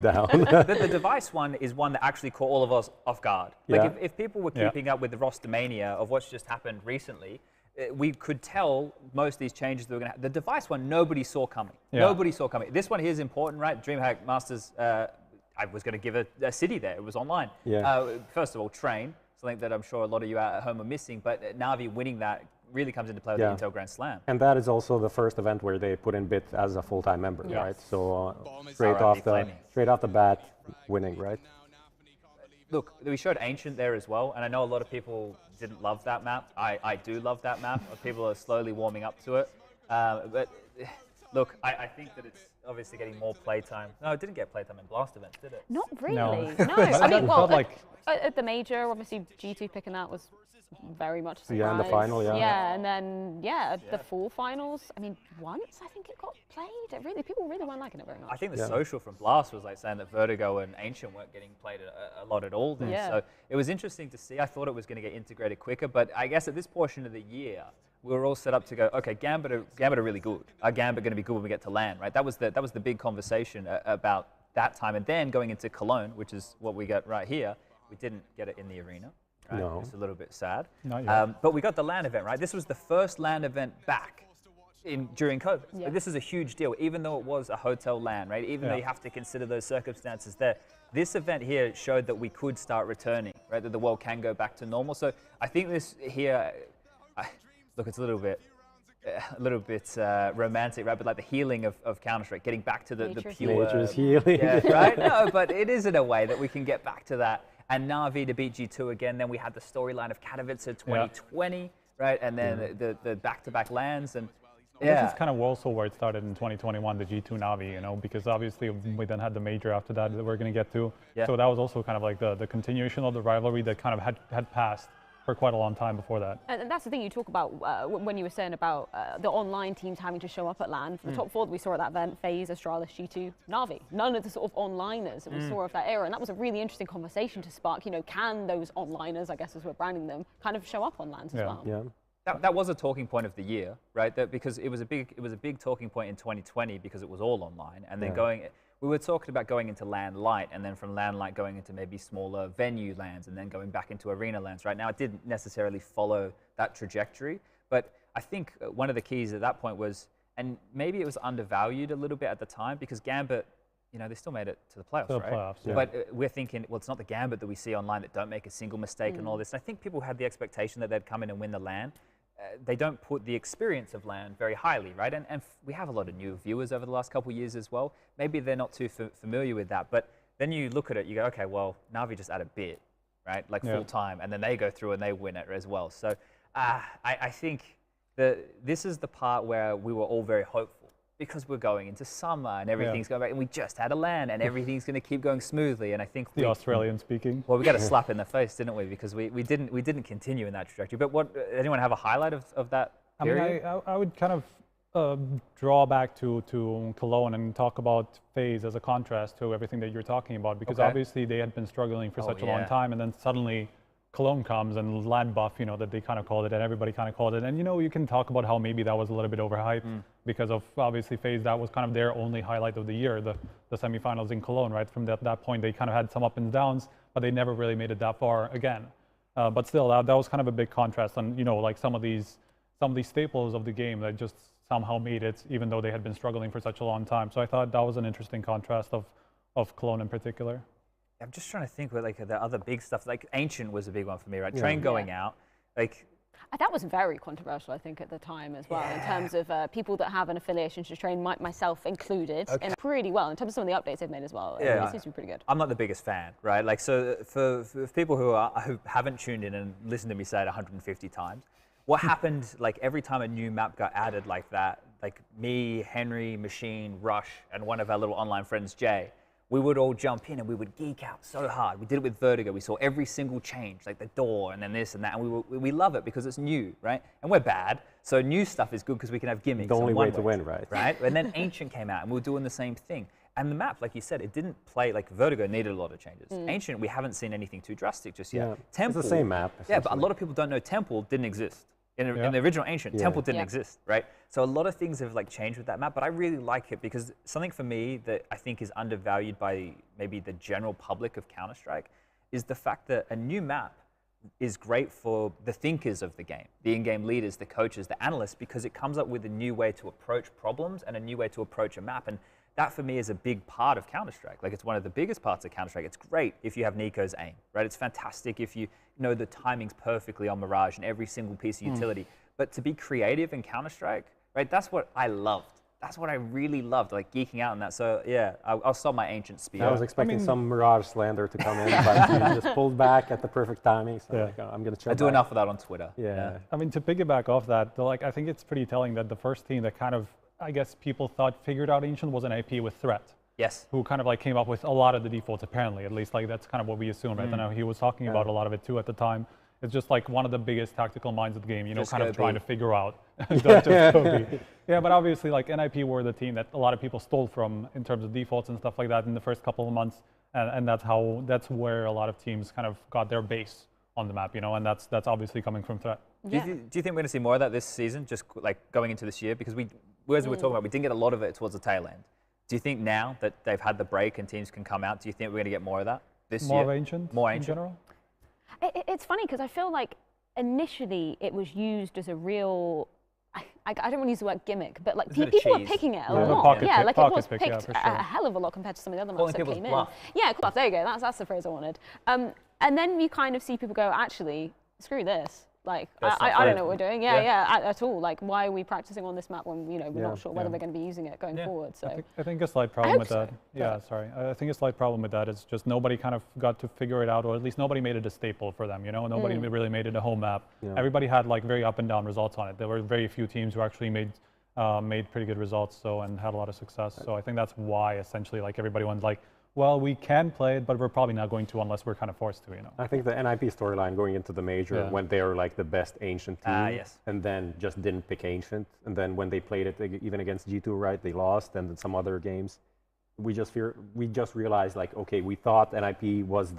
down. The device one is one that actually caught all of us off guard. Like if people were keeping up with the roster mania of what's just happened recently, we could tell most of these changes that were going to happen. The device one, nobody saw coming. Nobody saw coming. This one here is important, right? DreamHack Masters, I was going to give a city there. It was online. First of all, Train, something that I'm sure a lot of you at home are missing, but Na'Vi winning that really comes into play with the Intel Grand Slam. And that is also the first event where they put in Bit as a full-time member, right? So straight off the bat, winning, right? Look, we showed Ancient there as well, and I know a lot of people didn't love that map. I do love that map. People are slowly warming up to it. But look, I think that it's obviously getting more playtime. No, it didn't get playtime in Blast events, did it? Not really. No. I mean, well, like at the major, obviously G2 picking that was very much a surprise. Yeah, in the final, Yeah, and then, the full finals, I mean, once I think it got played. People really weren't liking it very much. I think the social from Blast was like saying that Vertigo and Ancient weren't getting played a lot at all then. So it was interesting to see. I thought it was going to get integrated quicker, but I guess at this portion of the year, we were all set up to go, okay, Gambit are really good. Are Gambit going to be good when we get to LAN, right? That was the big conversation about that time. And then going into Cologne, which is what we got right here, we didn't get it in the arena. Right? No. It's a little bit sad. Not yet. But we got the LAN event, right? This was the first LAN event back during COVID. Like, this is a huge deal, even though it was a hotel LAN, right? Even though you have to consider those circumstances there. This event here showed that we could start returning, right? That the world can go back to normal. So I think this here, look, it's a little bit romantic, right? But like the healing of Counter-Strike, getting back to the pure... Nature's healing. Yeah, right? No, but it is in a way that we can get back to that. And Na'Vi to beat G2 again. Then we had the storyline of Katowice 2020, right? And then the back-to-back lands. And this is kind of also where it started in 2021, the G2 Na'Vi, you know, because obviously we then had the major after that we're going to get to. So that was also kind of like the continuation of the rivalry that kind of had passed for quite a long time before that. And that's the thing you talk about when you were saying about the online teams having to show up at LAN. For the top four that we saw at that event, FaZe, Astralis, G2, Na'Vi. None of the sort of onliners that we saw of that era. And that was a really interesting conversation to spark. You know, can those onliners, I guess as we're branding them, kind of show up on LANs as well? Yeah. That was a talking point of the year, right? Because it was a big talking point in 2020 because it was all online. And then we were talking about going into LAN Light, and then from LAN Light going into maybe smaller venue LANs, and then going back into arena LANs. Right now, it didn't necessarily follow that trajectory, but I think one of the keys at that point was, and maybe it was undervalued a little bit at the time, because Gambit, you know, they still made it to the playoffs, right? But we're thinking, well, it's not the Gambit that we see online that don't make a single mistake and all this. And I think people had the expectation that they'd come in and win the LAN. They don't put the experience of LAN very highly, right? And we have a lot of new viewers over the last couple of years as well. Maybe they're not too familiar with that, but then you look at it, you go, okay, well, Na'Vi just added Bit, right? Like full time, and then they go through and they win it as well. So I think this is the part where we were all very hopeful, because we're going into summer and everything's going back, and we just had a LAN and everything's going to keep going smoothly. And I think the Australian speaking. Well, we got a slap in the face, didn't we? Because we didn't continue in that trajectory. But anyone have a highlight of that period? I mean, I would kind of draw back to Cologne and talk about FaZe as a contrast to everything that you're talking about, because obviously they had been struggling for such a long time, and then suddenly Cologne comes and LAN buff, you know, that they kind of called it, and everybody kind of called it. And, you know, you can talk about how maybe that was a little bit overhyped because of obviously FaZe. That was kind of their only highlight of the year, the semifinals in Cologne, right? From that point, they kind of had some up and downs, but they never really made it that far again. But still, that was kind of a big contrast on, you know, like some of these staples of the game that just somehow made it, even though they had been struggling for such a long time. So I thought that was an interesting contrast of Cologne in particular. I'm just trying to think what like the other big stuff. Like Ancient was a big one for me, right? Train going out, like. That was very controversial, I think, at the time as well, in terms of people that have an affiliation to Train, myself included, and pretty well in terms of some of the updates they've made as well. It seems to be pretty good. I'm not the biggest fan, right? Like, so for people who haven't tuned in and listened to me say it 150 times, what happened? Like every time a new map got added like that, like me, Henry, Machine, Rush, and one of our little online friends, Jay. We would all jump in and we would geek out so hard. We did it with Vertigo. We saw every single change, like the door and then this and that. And we love it because it's new, right? And we're bad. So new stuff is good because we can have gimmicks. The only way to win, right? Right? And then Ancient came out and we were doing the same thing. And the map, like you said, it didn't play, like Vertigo needed a lot of changes. Ancient, we haven't seen anything too drastic just yet. Temple, it's the same map. Yeah, but a lot of people don't know Temple didn't exist In the original Ancient, Temple didn't exist, right? So a lot of things have like changed with that map, but I really like it because something for me that I think is undervalued by maybe the general public of Counter-Strike is the fact that a new map is great for the thinkers of the game, the in-game leaders, the coaches, the analysts, because it comes up with a new way to approach problems and a new way to approach a map. And that for me is a big part of Counter-Strike. Like it's one of the biggest parts of Counter-Strike. It's great if you have NiKo's aim, right? It's fantastic if you know the timings perfectly on Mirage and every single piece of utility. But to be creative in Counter-Strike, right? That's what I loved. That's what I really loved, like geeking out on that. So yeah, I'll stop my Ancient spear. I was expecting some Mirage slander to come in, but you just pulled back at the perfect timing. So like, I'm going to check. I do enough of that on Twitter. Yeah. I mean, to piggyback off that, like I think it's pretty telling that the first team that kind of, I guess people thought figured out Ancient was an IP with Threat. Yes. Who kind of like came up with a lot of the defaults, apparently, at least like that's kind of what we assume, right? I know he was talking about a lot of it too at the time. It's just like one of the biggest tactical minds of the game, you know, kind of trying to figure out. Yeah, but obviously like NIP were the team that a lot of people stole from in terms of defaults and stuff like that in the first couple of months. And that's where a lot of teams kind of got their base on the map, you know, and that's obviously coming from Threat. Yeah. Do you think we're going to see more of that this season, just like going into this year? Because as we were talking about, we didn't get a lot of it towards the tail end. Do you think now that they've had the break and teams can come out, do you think we're going to get more of that this year? More of Ancient? More in Ancient? general? It's funny because I feel like initially it was used as a real, I don't want to use the word gimmick, but like people were picking it a lot. Yeah, like it was picked a hell of a lot compared to some of the other maps that came in. Yeah, bluff, there you go, that's the phrase I wanted. And then you kind of see people go, actually, screw this. Like, I don't know what we're doing. At all. Like, why are we practicing on this map when, you know, we're not sure whether we're going to be using it going forward? So I think a slight problem with that. Yeah, sorry. I think a slight problem with that is just nobody kind of got to figure it out, or at least nobody made it a staple for them, you know? Nobody really made it a home map. Everybody had like very up and down results on it. There were very few teams who actually made pretty good results and had a lot of success. So I think that's why essentially like everybody went like, well, we can play it, but we're probably not going to unless we're kind of forced to, you know. I think the NIP storyline going into the major when they were like the best Ancient team, and then just didn't pick Ancient, and then when they played it even against G2, right, they lost, and then some other games, we just realized like, okay, we thought NIP was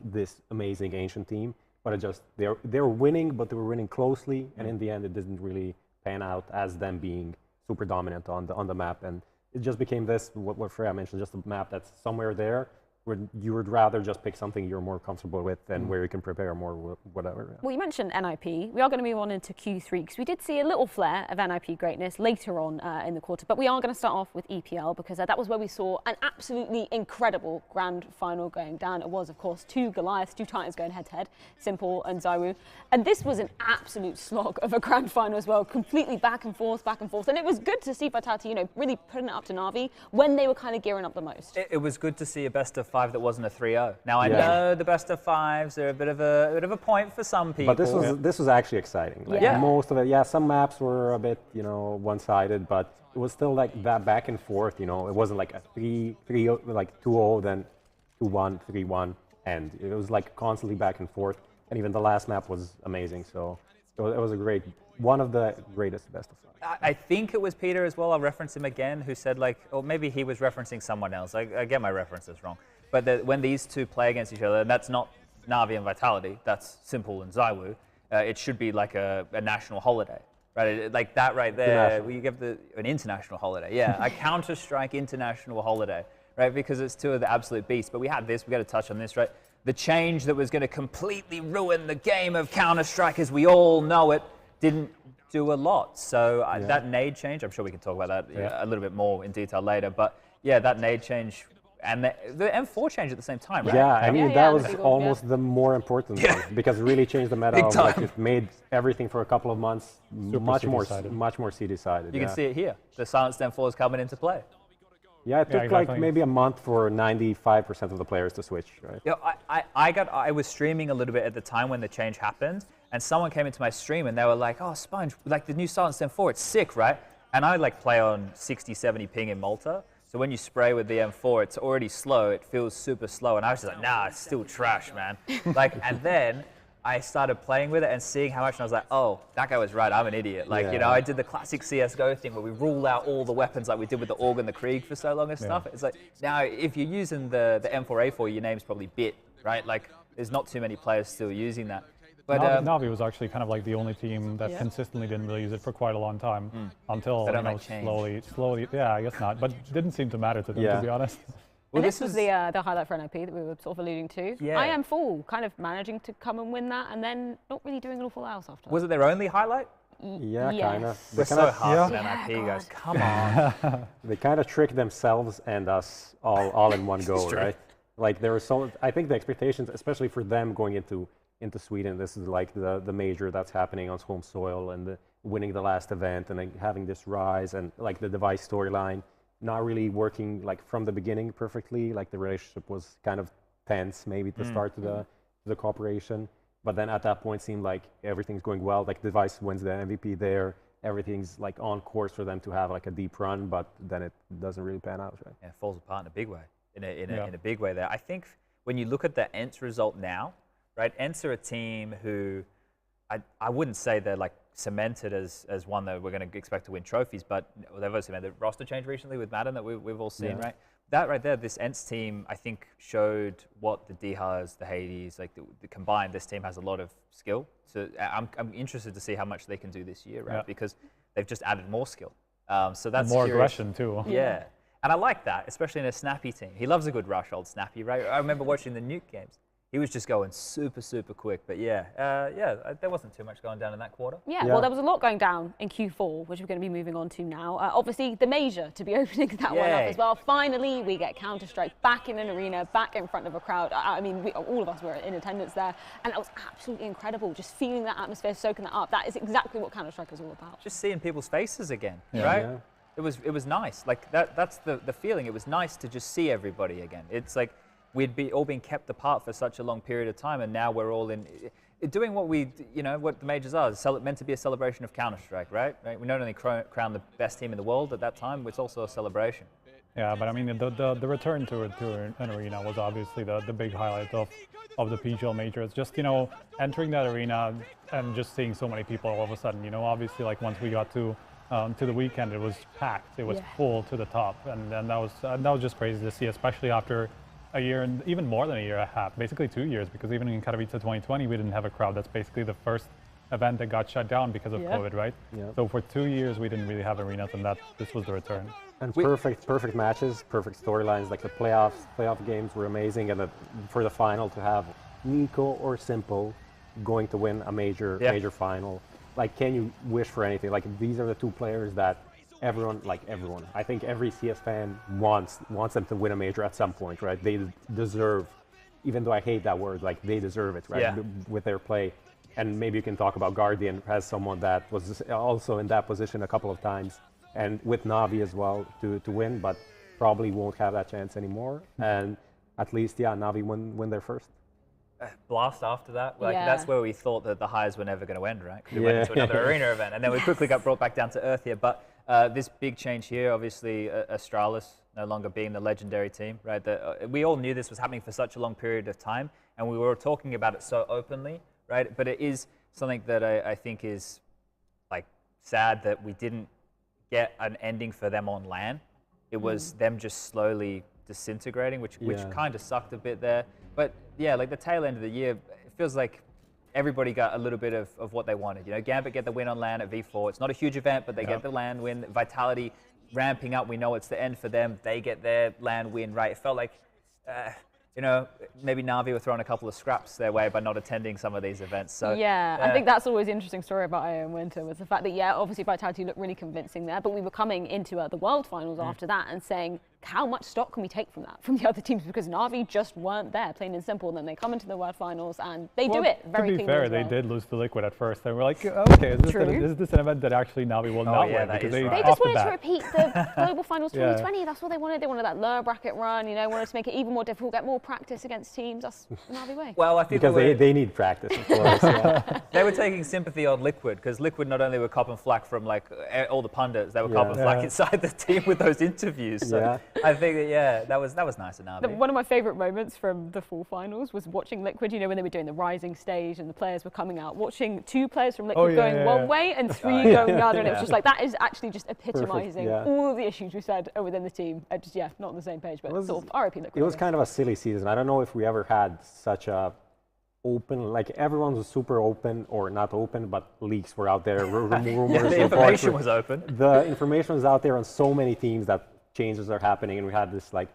this amazing Ancient team, but it just they were winning, but they were winning closely, and in the end, it didn't really pan out as them being super dominant on the map. And it just became this, what Freya mentioned, just a map that's somewhere there where you would rather just pick something you're more comfortable with and where you can prepare more, whatever. Well, you mentioned NIP. We are going to move on into Q3 because we did see a little flare of NIP greatness later on in the quarter, but we are going to start off with EPL because that was where we saw an absolutely incredible grand final going down. It was, of course, two Goliaths, two Titans going head-to-head, s1mple and ZywOo. And this was an absolute slog of a grand final as well, completely back and forth. And it was good to see Vitality, you know, really putting it up to Na'Vi when they were kind of gearing up the most. It was good to see a best of 5 that wasn't a 3-0. Now I know the best of 5s are a bit of a point for some people. But this was actually exciting. Like most of it, some maps were a bit, you know, one-sided, but it was still like that back and forth. You know, it wasn't like a 3-0, like 2-0, then 2-1, 3-1, and it was like constantly back and forth. And even the last map was amazing. So it was a one of the greatest best of 5. I think it was Peter as well. I'll reference him again, who said like, or maybe he was referencing someone else. I get my references wrong. But when these two play against each other, and that's not Na'Vi and Vitality, that's s1mple and ZywOo, it should be like a national holiday, right? Like that right there, you give an international holiday. Yeah, a Counter-Strike international holiday, right? Because it's two of the absolute beasts. But we had this, we got to touch on this, right? The change that was going to completely ruin the game of Counter-Strike as we all know it didn't do a lot. So that nade change, I'm sure we can talk about that a little bit more in detail later. But yeah, that nade change and the M4 change at the the same time, right? Yeah, I mean, that was almost the more important thing because it really changed the meta. Like, it made everything for a couple of months much more C-decided. You can see it here. The silenced M4 is coming into play. Yeah, it took like maybe a month for 95% of the players to switch, right? Yeah, I was streaming a little bit at the time when the change happened, and someone came into my stream and they were like, "Oh, Sponge, like the new silenced M4, it's sick, right?" And I like play on 60, 70 ping in Malta. So when you spray with the M4, it's already slow. It feels super slow. And I was just like, nah, it's still trash, man. And then I started playing with it and seeing how much, and I was like, oh, that guy was right. I'm an idiot. You know, I did the classic CSGO thing where we rule out all the weapons like we did with the AUG and the Krieg for so long and stuff. It's like, now, if you're using the M4A4, your name's probably Bit, right? Like, there's not too many players still using that. But Navi was actually kind of like the only team that consistently didn't really use it for quite a long time until slowly. Yeah, I guess not, but it didn't seem to matter to them, to be honest. Well, this was the highlight for NIP that we were sort of alluding to. Yeah. I am full, kind of managing to come and win that, and then not really doing an awful else after. Was it their only highlight? Yeah, kind of. We're so hard on NIP, guys. Come on. They kind of tricked themselves and us all in one go, right? Like there was so. I think the expectations, especially for them going into Sweden, this is like the major that's happening on home soil, and winning the last event, and then having this rise, and like the device storyline not really working like from the beginning perfectly. Like the relationship was kind of tense maybe to start the cooperation. But then at that point, seemed like everything's going well. Like Device wins the MVP there. Everything's like on course for them to have like a deep run, but then it doesn't really pan out, right? Yeah, it falls apart in a big way. In a big way there. I think when you look at the ENCE result now, right? ENCE are a team who I wouldn't say they're like cemented as one that we're going to expect to win trophies, but they've also made the roster change recently with Madden that we've all seen, right? That right there, this ENCE team, I think, showed what the Dihas, the Hades, like the combined, this team has a lot of skill. So I'm interested to see how much they can do this year, right? Because they've just added more skill. So that's more aggression too. Yeah. And I like that, especially in a Snappy team. He loves a good rush, old Snappy, right? I remember watching the Nuke games. He was just going super, super quick. But yeah, there wasn't too much going down in that quarter. Yeah, well, there was a lot going down in Q4, which we're going to be moving on to now. Obviously, the major to be opening that one up as well. Finally, we get Counter-Strike back in an arena, back in front of a crowd. I mean, all of us were in attendance there, and that was absolutely incredible. Just feeling that atmosphere, soaking that up. That is exactly what Counter-Strike is all about. Just seeing people's faces again, right? Yeah. It was nice. Like that's the feeling. It was nice to just see everybody again. It's like we'd all been kept apart for such a long period of time, and now we're all in doing what what the majors are. It's meant to be a celebration of Counter-Strike, right? We not only crown the best team in the world at that time, but it's also a celebration. Yeah, but I mean the return to an arena was obviously the big highlight of the PGL majors. Just entering that arena and just seeing so many people all of a sudden. Obviously like once we got to the weekend, it was packed. It was full to the top, and that was just crazy to see, especially after a year and even more than a year and a half, basically 2 years, because even in Katowice 2020, we didn't have a crowd. That's basically the first event that got shut down because of COVID, right? Yeah. So for 2 years, we didn't really have arenas, and this was the return. And perfect matches, perfect storylines. Like the playoff games were amazing, and for the final to have NiKo or s1mple going to win a major final. Like, can you wish for anything? Like, these are the two players that everyone, I think every CS fan wants them to win a major at some point, right? They deserve, even though I hate that word, like they deserve it, right? With their play. And maybe you can talk about Guardian as someone that was also in that position a couple of times, and with Navi as well to win, but probably won't have that chance anymore. And at least, Navi win their first. Blast after that, that's where we thought that the highs were never going to end, right? Because we went into another arena event, and then we quickly got brought back down to earth here. But this big change here, obviously, Astralis no longer being the legendary team, right? We all knew this was happening for such a long period of time, and we were talking about it so openly, right? But it is something that I think is like sad that we didn't get an ending for them on LAN. It was them just slowly disintegrating, which kind of sucked a bit there. But yeah, like the tail end of the year, it feels like everybody got a little bit of what they wanted. Gambit get the win on LAN at V4. It's not a huge event, but they get the LAN win. Vitality ramping up. We know it's the end for them. They get their LAN win, right? It felt like, maybe Navi were throwing a couple of scraps their way by not attending some of these events. So I think that's always an interesting story about IO Winter, was the fact that, obviously Vitality looked really convincing there, but we were coming into the World Finals after that and saying, how much stock can we take from that, from the other teams? Because Navi just weren't there, plain and simple. And then they come into the World Finals and they do it very cleanly. To be fair, they did lose to Liquid at first. And we're like, okay, is this an event that actually Navi will not win? Because they just wanted to repeat the Global Finals 2020. That's what they wanted. They wanted that lower bracket run, wanted to make it even more difficult, get more practice against teams. That's the Navi way. Well, I think because they need practice, of course. They were taking sympathy on Liquid, because Liquid not only were copping flack from like all the pundits, they were copping flack inside the team with those interviews. So I think that was nice of Navi. One of my favourite moments from the full finals was watching Liquid, when they were doing the rising stage and the players were coming out, watching 2 players from Liquid going one way and 3 going the other, and it was just like, that is actually just epitomising all of the issues we said within the team. Just not on the same page, but sort of RIP Liquid. It was kind of a silly season. I don't know if we ever had such a open, like everyone was super open, or not open, but leaks were out there, rumors. Yeah, the information was open. The information was out there on so many teams that changes are happening, and we had this like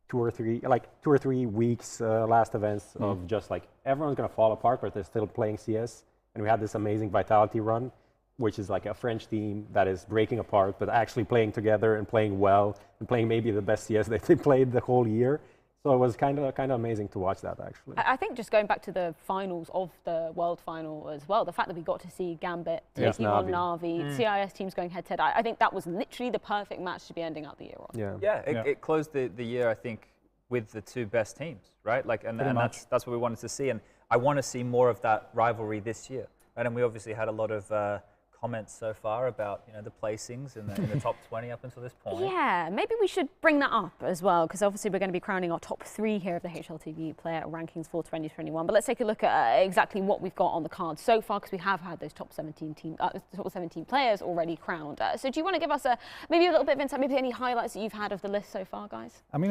two or three weeks last events of just like everyone's gonna fall apart, but they're still playing CS. And we had this amazing Vitality run, which is like a French team that is breaking apart, but actually playing together and playing well and playing maybe the best CS that they played the whole year. So it was kind of amazing to watch that, actually. I think just going back to the finals of the World Final as well, the fact that we got to see Gambit taking on Na'Vi, CIS teams going head-to-head, I think that was literally the perfect match to be ending out the year on. It closed the year, I think, with the two best teams, right? Like, and that's what we wanted to see. And I want to see more of that rivalry this year. Right? And we obviously had a lot of comments so far about the placings in the top 20 up until this point. Yeah, maybe we should bring that up as well, because obviously we're going to be crowning our top 3 here of the HLTV player rankings for 2021. But let's take a look at exactly what we've got on the card so far, because we have had those top 17 players already crowned. So do you want to give us maybe a little bit of insight, maybe any highlights that you've had of the list so far, guys? I mean,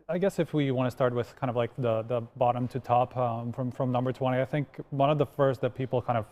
I guess if we want to start with kind of like the bottom to top from number 20, I think one of the first that people kind of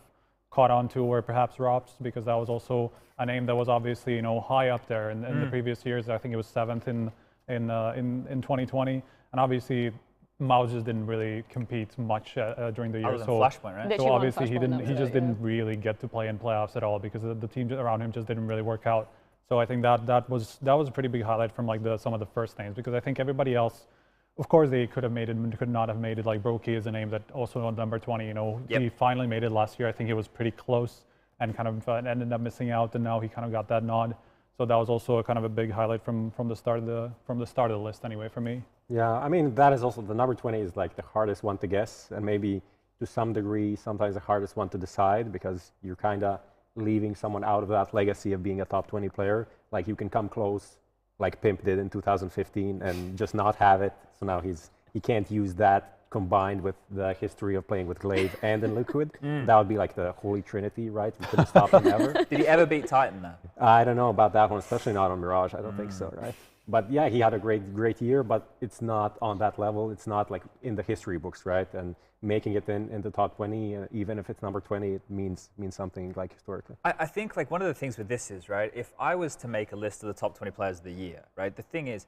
caught on to were perhaps Rops, because that was also a name that was obviously high up there in the previous years. I think it was 7th in 2020, and obviously Mouse just didn't really compete much during the year. So Flashpoint, right? So obviously he just didn't really get to play in playoffs at all, because the team around him just didn't really work out. So I think that was a pretty big highlight from like some of the first names, because I think everybody else, of course, they could have made it and could not have made it. Like Brokey is a name that also on number 20, he finally made it last year. I think he was pretty close and kind of ended up missing out, and now he kind of got that nod. So that was also kind of a big highlight from the start of the list anyway for me. Yeah, I mean, that is also the number 20 is like the hardest one to guess, and maybe to some degree sometimes the hardest one to decide, because you're kind of leaving someone out of that legacy of being a top 20 player. Like you can come close, like Pimp did in 2015, and just not have it. So now he can't use that combined with the history of playing with Glaive and in Liquid. That would be like the holy trinity, right? We couldn't stop him ever. Did he ever beat Titan though? I don't know about that one, especially not on Mirage. I don't think so, right? But yeah, he had a great year, but it's not on that level. It's not like in the history books, right? And making it in the top 20, even if it's number 20, it means something like historically. I think like one of the things with this is, right, if I was to make a list of the top 20 players of the year, right, the thing is,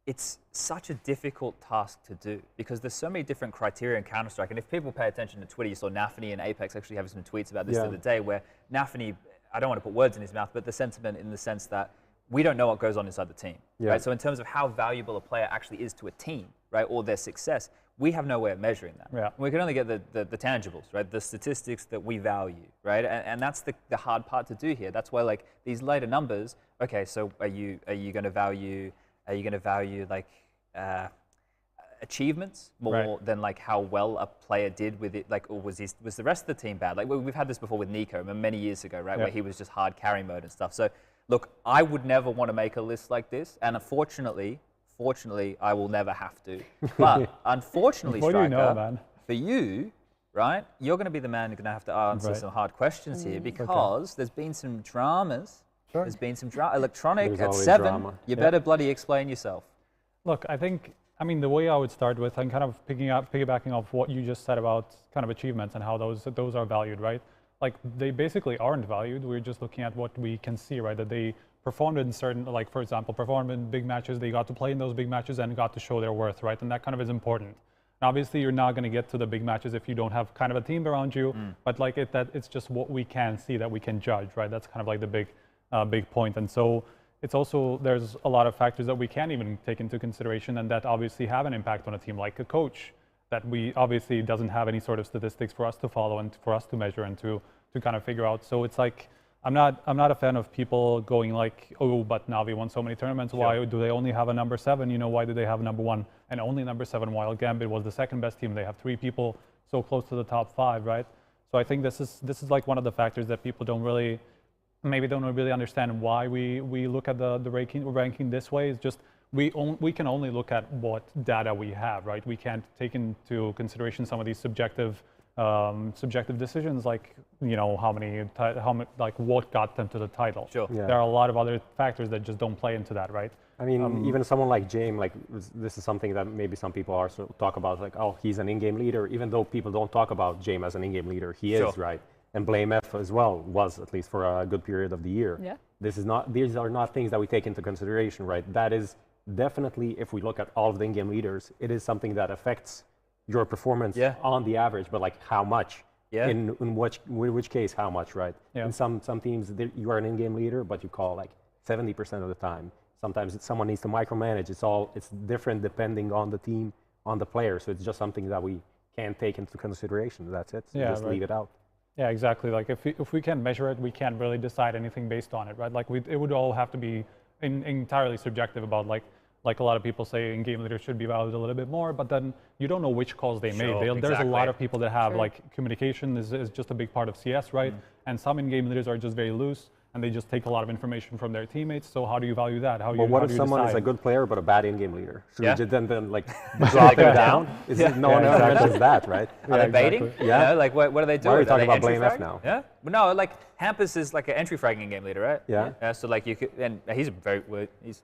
it's such a difficult task to do, because there's so many different criteria in Counter-Strike. And if people pay attention to Twitter, you saw Nafany and Apex actually having some tweets about this the other day, where Nafany, I don't want to put words in his mouth, but the sentiment in the sense that we don't know what goes on inside the team, right? So in terms of how valuable a player actually is to a team, right, or their success, we have no way of measuring that. Yeah. We can only get the tangibles, right, the statistics that we value, right? And that's the hard part to do here. That's why like these later numbers, okay, so are you going to value like achievements more than like how well a player did with it, like, or was the rest of the team bad? Like we've had this before with NiKo many years ago, right, where he was just hard carry mode and stuff. So look, I would never want to make a list like this, and fortunately, I will never have to. But unfortunately, Striker, for you, right, you're going to be the man who's going to have to answer some hard questions here, because there's been some dramas. Sure. There's been some drama. Electronic at 7. Drama. You better bloody explain yourself. Look, I mean, the way I would start with, and kind of piggybacking off what you just said about kind of achievements and how those are valued, right? Like, they basically aren't valued. We're just looking at what we can see, right? That they performed in certain, like, for example, performed in big matches. They got to play in those big matches and got to show their worth, right? And that kind of is important. And obviously, you're not going to get to the big matches if you don't have kind of a team around you. But like it's just what we can see, that we can judge, right? That's kind of like the big point. And so it's also, there's a lot of factors that we can't even take into consideration, and that obviously have an impact on a team, like a coach that we obviously doesn't have any sort of statistics for us to follow and for us to measure and to kind of figure out. So it's like, I'm not a fan of people going like, oh, but Na'Vi won so many tournaments. Sure. Why do they only have a number 7? Why do they have number 1 and only number 7, while Gambit was the second best team? They have 3 people so close to the top 5, right? So I think this is like one of the factors that people don't really understand why we look at the ranking this way. Is just we can only look at what data we have, right? We can't take into consideration some of these subjective decisions, like how many like what got them to the title. Sure. Yeah. There are a lot of other factors that just don't play into that, right? I mean, even someone like James, like this is something that maybe some people also talk about, like, oh, he's an in-game leader. Even though people don't talk about James as an in-game leader, he is, right? And Blame F as well was, at least for a good period of the year. Yeah. These are not things that we take into consideration, right? That is definitely, if we look at all of the in-game leaders, it is something that affects your performance on the average, but like how much? Yeah. In which case, how much, right? Yeah. In some teams, you are an in-game leader, but you call like 70% of the time. Sometimes someone needs to micromanage. It's different depending on the team, on the player. So it's just something that we can't take into consideration. That's it. So just leave it out. Yeah, exactly. Like if we can't measure it, we can't really decide anything based on it, right? Like it would all have to be entirely subjective about like a lot of people say in-game leaders should be valued a little bit more, but then you don't know which calls they made. There's a lot of people that have like communication is just a big part of CS, right? And some in-game leaders are just very loose and they just take a lot of information from their teammates. So how do you value that? What if someone is a good player but a bad in-game leader? Should we then like drop them down? No one ever mentions that, right? Are they baiting? Yeah. Like what are they doing? Why are we talking about Blame F now? Yeah. But no, like Hampus is like an entry fragging in-game leader, right? Yeah. So like you could, and he's very.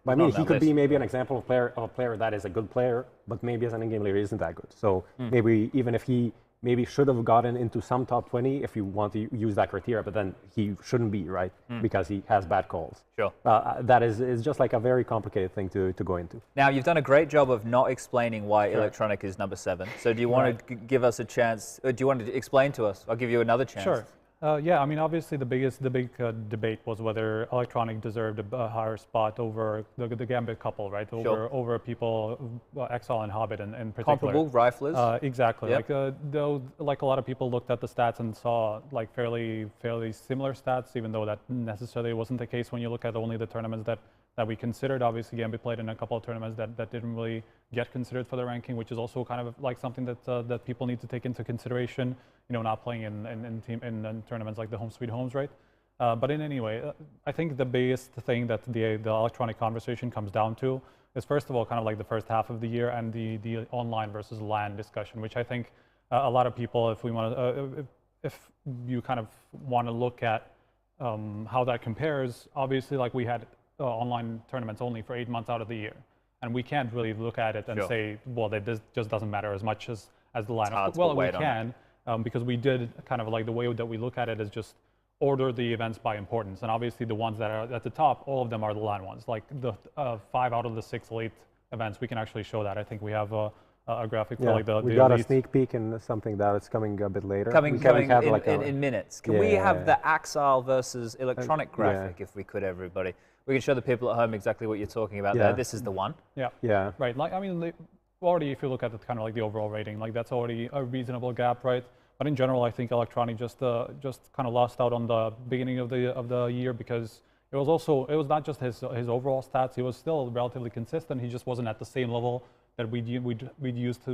I mean, he could be maybe an example of a player that is a good player, but maybe as an in-game leader isn't that good. So maybe even if he maybe should have gotten into some top 20 if you want to use that criteria, but then he shouldn't be, right? Because he has bad calls. Sure. That is just like a very complicated thing to go into. Now, you've done a great job of not explaining why Electronic is number 7. So do you want to give us a chance, do you want to explain to us? I'll give you another chance. Sure. Yeah, I mean, obviously the big debate was whether Electronic deserved a higher spot over the Gambit couple, right? Over people, Exile and Hobbit in particular. Comparable riflers. Exactly. Yep. Like a lot of people looked at the stats and saw like fairly similar stats, even though that necessarily wasn't the case when you look at only the tournaments that we considered. Obviously, Gambit played in a couple of tournaments that didn't really get considered for the ranking, which is also kind of like something that people need to take into consideration. You know, not playing in tournaments like the Home Sweet Homes, right? But in any way, I think the biggest thing that the Electronic conversation comes down to is, first of all, kind of like the first half of the year and the online versus LAN discussion, which I think a lot of people, if you kind of want to look at how that compares, obviously, like we had online tournaments only for 8 months out of the year, and we can't really look at it and say, well, this just doesn't matter as much as the LAN. Well, we can. Because we did kind of like the way that we look at it is just order the events by importance. And obviously the ones that are at the top, all of them are the LAN ones. Like the 5 out of the 6 elite events, we can actually show that. I think we have a graphic for like we got a sneak peek in something that is coming a bit later. Coming in minutes. Can we have the Axile versus Electronic graphic if we could, everybody? We can show the people at home exactly what you're talking about there. This is the one. Yeah. Right. Like, I mean, already, if you look at the kind of like the overall rating, like that's already a reasonable gap, right? But in general, I think Electronic just kind of lost out on the beginning of the year, because it was not just his overall stats. He was still relatively consistent. He just wasn't at the same level that we were used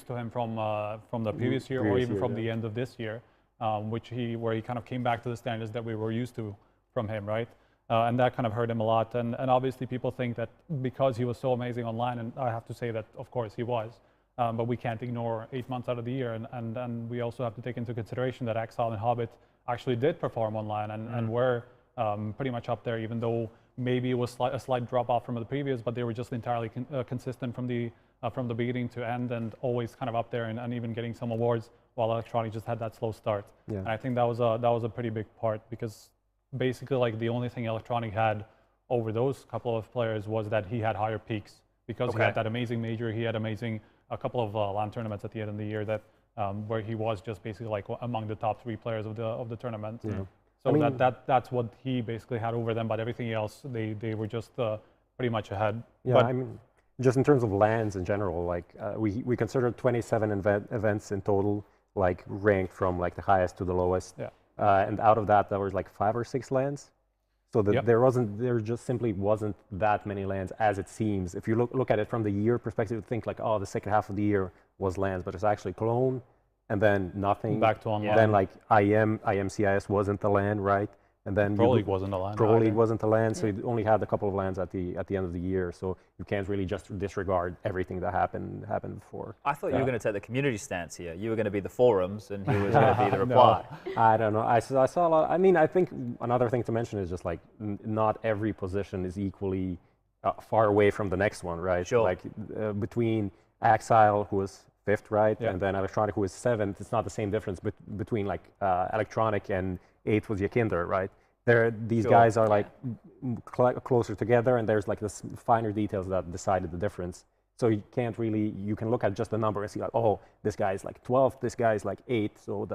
to him from the previous year, or even from the end of this year, where he kind of came back to the standards that we were used to from him, right? And that kind of hurt him a lot. And obviously people think that because he was so amazing online, and I have to say that of course he was, but we can't ignore 8 months out of the year. And we also have to take into consideration that Exile and Hobbit actually did perform online and were pretty much up there, even though maybe it was a slight drop off from the previous, but they were just entirely consistent from the beginning to end, and always kind of up there and even getting some awards, while Electronic just had that slow start. Yeah. And I think that was a pretty big part, because basically like the only thing Electronic had over those couple of players was that he had higher peaks, because he had that amazing major. He had a couple of LAN tournaments at the end of the year that where he was just basically like among the top 3 players of the tournament. Yeah. So I mean, that's what he basically had over them, but everything else they were just pretty much ahead. Yeah, but I mean, just in terms of LANs in general, like we considered 27 events in total, like ranked from like the highest to the lowest. Yeah. And out of that, there was like 5 or 6 LANs. So there just simply wasn't that many LANs as it seems. If you look at it from the year perspective, you think like, oh, the second half of the year was LANs, but it's actually Cologne, and then nothing. Back to online. Then like IMCIS wasn't a LAN, right? And then Pro League wasn't a LAN. Pro League wasn't a LAN, so you only had a couple of LANs at the end of the year. So you can't really just disregard everything that happened before. I thought you were going to take the community stance here. You were going to be the forums, and he was going to be the reply. No, I don't know. I saw a lot. I mean, I think another thing to mention is just like not every position is equally far away from the next one, right? Sure. Like between Exile, who was 5th, right, Yeah. and then Electronic, who was 7th. It's not the same difference between like Electronic and 8th was Yakinder, right? These Sure. guys are like closer together, and there's like this finer details that decided the difference. So you can't really, you can look at just the number and see like, oh, this guy is like 12th, this guy is like 8th, so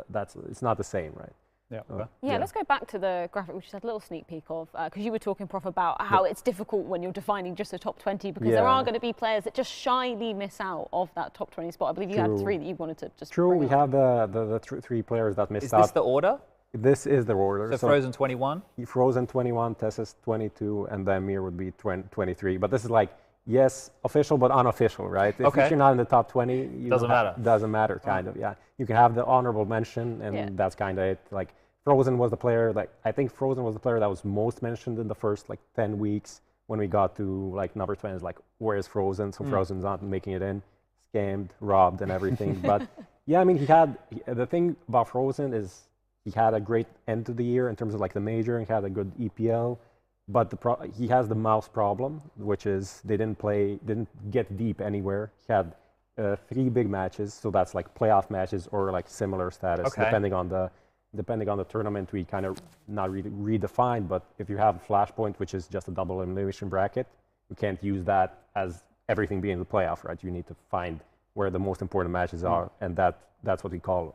it's not the same, right? Yeah. Okay. Yeah, let's go back to the graphic, which you had a little sneak peek of, because you were talking, Prof, about how it's difficult when you're defining just the top 20, because there are going to be players that just shyly miss out of that top 20 spot. I believe you had 3 that you wanted to just True, we bring up. have the 3 players that missed Is out. this the order? This is the order. So Frozen 21? Frozen 21, Tessus 22, and then Mir would be 23. But this is like, yes, official, but unofficial, right? If you're not in the top 20, you doesn't matter. Doesn't matter, kind of, yeah. You can have the honorable mention, and that's kind of it. Like, Frozen was the player, like, I think Frozen was the player that was most mentioned in the first, like, 10 weeks when we got to, like, number 20. It's like, where is Frozen? So Frozen's not making it in. Scammed, robbed, and everything. But, yeah, I mean, the thing about Frozen is he had a great end to the year in terms of, like, the major, and he had a good EPL. But he has the mouse problem, which is they didn't get deep anywhere. He had 3 big matches, so that's like playoff matches or like similar status, depending on the tournament. We kind of not really redefined, but if you have Flashpoint, which is just a double elimination bracket, you can't use that as everything being the playoff, right? You need to find where the most important matches are, and that's what we call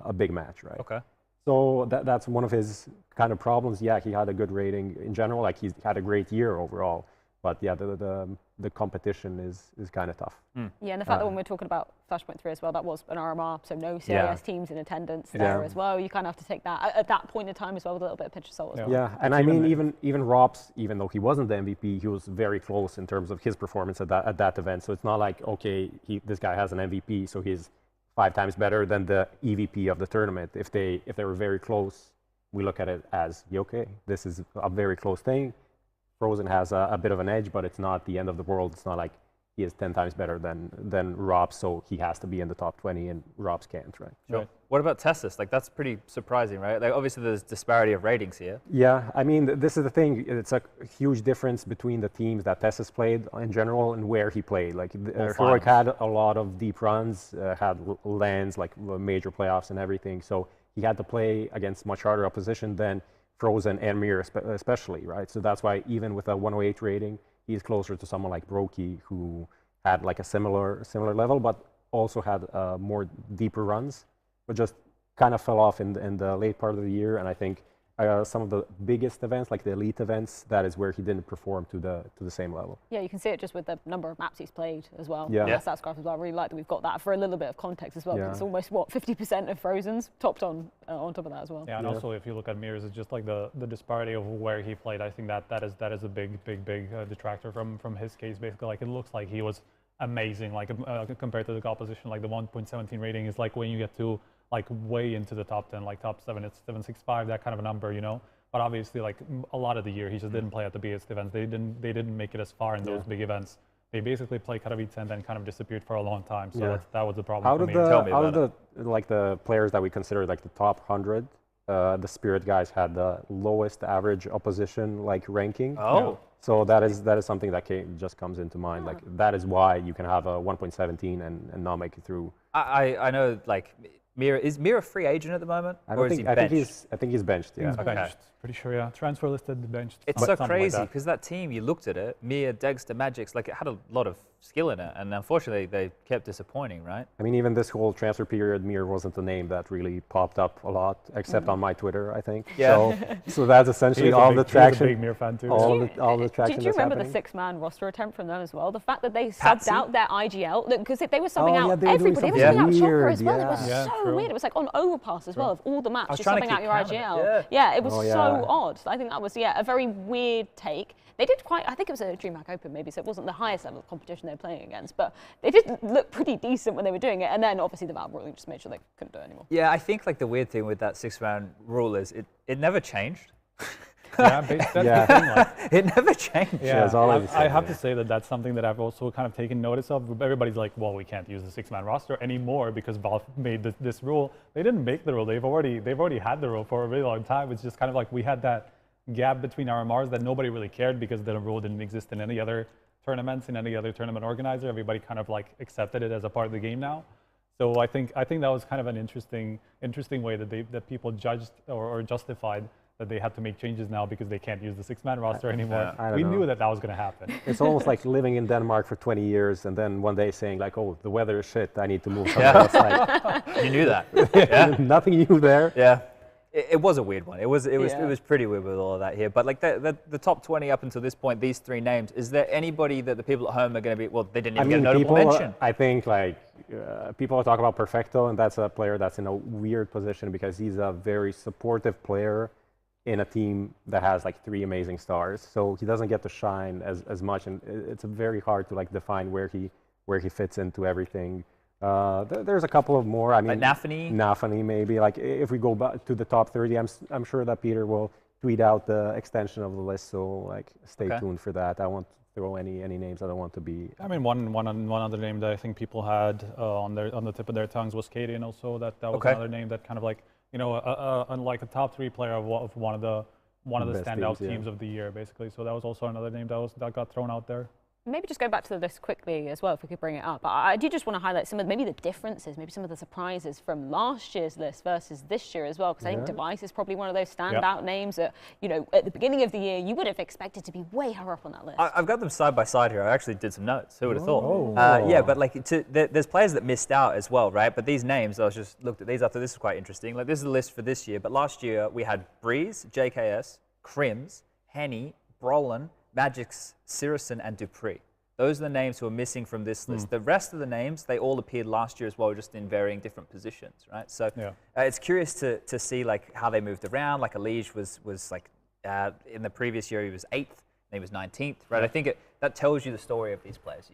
a big match, right? Okay. So that's one of his kind of problems. Yeah, he had a good rating in general. Like he's had a great year overall. But yeah, the competition is kind of tough. Yeah, and the fact that when we're talking about Flashpoint 3 as well, that was an RMR, so no CIS teams in attendance there as well. You kind of have to take that at that point in time as well with a little bit of pinch of salt as well. Yeah, and I mean even Robs, even though he wasn't the MVP, he was very close in terms of his performance at that event. So it's not like, okay, this guy has an MVP, so he's 5 times better than the EVP of the tournament. If they were very close, we look at it as, okay, this is a very close thing. Frozen has a bit of an edge, but it's not the end of the world. It's not like he is 10 times better than Robs, so he has to be in the top 20, and Robs can't, right? Sure. What about Tessus? Like, that's pretty surprising, right? Like, obviously, there's disparity of ratings here. Yeah, I mean, this is the thing. It's a huge difference between the teams that Tessus played in general and where he played. Like, Heroic had a lot of deep runs, had lands, like major playoffs and everything, so he had to play against much harder opposition than Frozen and Mir especially, right? So that's why even with a 108 rating, he's closer to someone like Brokey, who had like a similar level, but also had more deeper runs, but just kind of fell off in the late part of the year. And I think some of the biggest events, like the elite events, that is where he didn't perform to the same level. Yeah, you can see it just with the number of maps he's played as well. Yeah. That's graph as well. I really like that we've got that for a little bit of context as well. Yeah. It's almost, what, 50% of Frozen's topped on top of that as well. Yeah, and also if you look at Mirrors, it's just like the disparity of where he played. I think that is a big detractor from his case. Basically, like, it looks like he was amazing, like compared to the opposition. Like the 1.17 rating is like when you get to like way into the top 10, like top 7, it's 765, that kind of a number, you know. But obviously, like a lot of the year, he just didn't play at the biggest events. They didn't make it as far in those big events. They basically played Katowice and then kind of disappeared for a long time. So that was the problem for me. How did the players that we consider like the top 100, the Spirit guys had the lowest average opposition like ranking? Oh. So that is something that just comes into mind. Like that is why you can have a 1.17 and not make it through. I know, like, is Mir a free agent at the moment? I think he's benched. Yeah. He's benched. Pretty sure. Yeah. Transfer listed, benched. It's so crazy because that team, you looked at it, Mir, Dexter, Magix, like it had a lot of skill in it, and unfortunately they kept disappointing, right? I mean, even this whole transfer period, Mir wasn't the name that really popped up a lot, except on my Twitter, I think. Yeah. So that's essentially all the traction. He's a big Mir fan too. All the traction. Did you remember the 6-man roster attempt from them as well? The fact that they subbed out their IGL, because they were subbing out everybody. They were subbing out Shocker as well. It was so weird. It was like on Overpass as well, of all the maps, you're subbing out your IGL. Yeah, it was so odd. I think that was a very weird take. They did I think it was a DreamHack Open maybe, so it wasn't the highest level of competition they were playing against, but they did look pretty decent when they were doing it, and then obviously the Valve ruling just made sure they couldn't do it anymore. Yeah, I think like the weird thing with that 6-man rule is it never changed. Yeah, that's the thing, like, it never changed. Yeah, I have to say that that's something that I've also kind of taken notice of. Everybody's like, well, we can't use the 6-man roster anymore because Valve made this rule. They didn't make the rule. They've already had the rule for a really long time. It's just kind of like we had that gap between RMRs that nobody really cared because the rule didn't exist in any other tournaments, in any other tournament organizer. Everybody kind of like accepted it as a part of the game now. So I think that was kind of an interesting way that people judged or justified that they had to make changes now because they can't use the 6-man roster anymore. We knew that was going to happen. It's almost like living in Denmark for 20 years and then one day saying like, oh, the weather is shit, I need to move somewhere else. Like, you knew that. Yeah. Nothing new there. Yeah. It was a weird one. It was pretty weird with all of that here. But like the top 20 up until this point, these 3 names, is there anybody that the people at home are going to be, well, they didn't even get a notable mention? I think like people talk about Perfecto, and that's a player that's in a weird position because he's a very supportive player in a team that has like 3 amazing stars. So he doesn't get to shine as much, and it's very hard to like define where he fits into everything. There's a couple of more. I mean, like Nafany maybe. Like if we go back to the top 30, I'm sure that Peter will tweet out the extension of the list. So like stay tuned for that. I won't throw any names. I don't want to be. I mean, one other name that I think people had on the tip of their tongues was Kaden. Also, that was another name that kind of like, you know, like a top 3 player of one of the standout teams of the year, basically. So that was also another name that got thrown out there. Maybe just go back to the list quickly as well, if we could bring it up. I do just want to highlight some of maybe the differences, maybe some of the surprises from last year's list versus this year as well, because I think Device is probably one of those standout names that, you know, at the beginning of the year, you would have expected to be way higher up on that list. I've got them side by side here. I actually did some notes. Who would have thought? Yeah, but like there's players that missed out as well, right? But these names, I was just looked at these. I thought this was quite interesting. Like this is the list for this year, but last year we had Breeze, JKS, Crims, Henny, Brolin, Magix, Sirison, and Dupree. Those are the names who are missing from this list. The rest of the names, they all appeared last year as well, just in varying different positions, right? So it's curious to see like how they moved around. Like Elige was like in the previous year he was 8th, and he was 19th, right? I think that tells you the story of these players.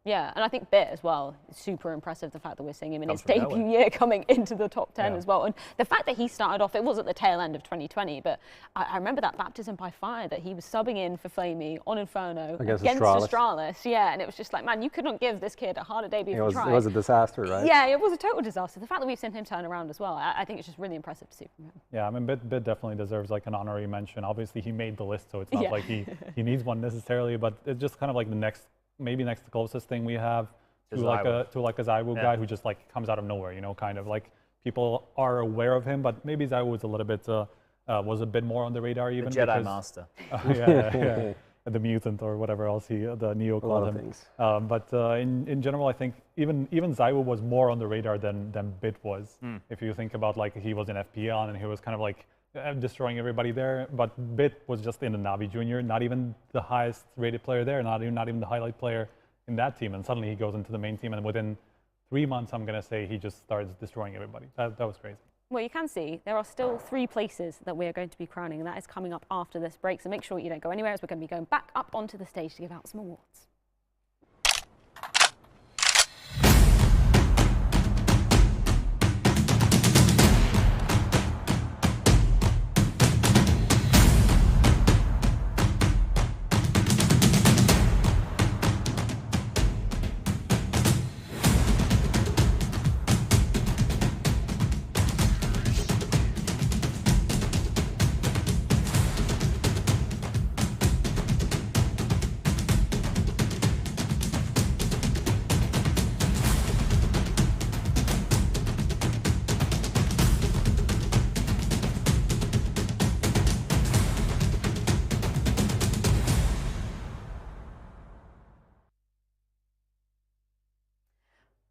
Yeah, and I think Bit as well, super impressive, the fact that we're seeing him in his debut year coming into the top 10 as well. And the fact that he started off, it was at the tail end of 2020, but I remember that baptism by fire that he was subbing in for Flamey on Inferno against Astralis. Yeah, and it was just like, man, you couldn't give this kid a harder debut if you tried. It was a disaster, right? Yeah, it was a total disaster. The fact that we've seen him turn around as well, I think it's just really impressive to see from him. Yeah, I mean, Bit definitely deserves like an honorary mention. Obviously, he made the list, so it's not like he needs one necessarily, but it's just kind of like the next closest thing we have to like a ZywOo guy who just like comes out of nowhere, you know, kind of like people are aware of him, but maybe ZywOo was a little bit was a bit more on the radar even. The Jedi Master. The mutant or whatever else the Neo called him. But in general, I think even ZywOo was more on the radar than Bit was. If you think about like he was in FPL and he was kind of like destroying everybody there, but Bit was just in the Navi Junior, not even the highest rated player there, not even the highlight player in that team, and suddenly he goes into the main team, and within 3 months, I'm gonna say he just starts destroying everybody. That was crazy. Well, you can see there are still 3 places that we are going to be crowning, and that is coming up after this break, so make sure you don't go anywhere, as we're going to be going back up onto the stage to give out some awards.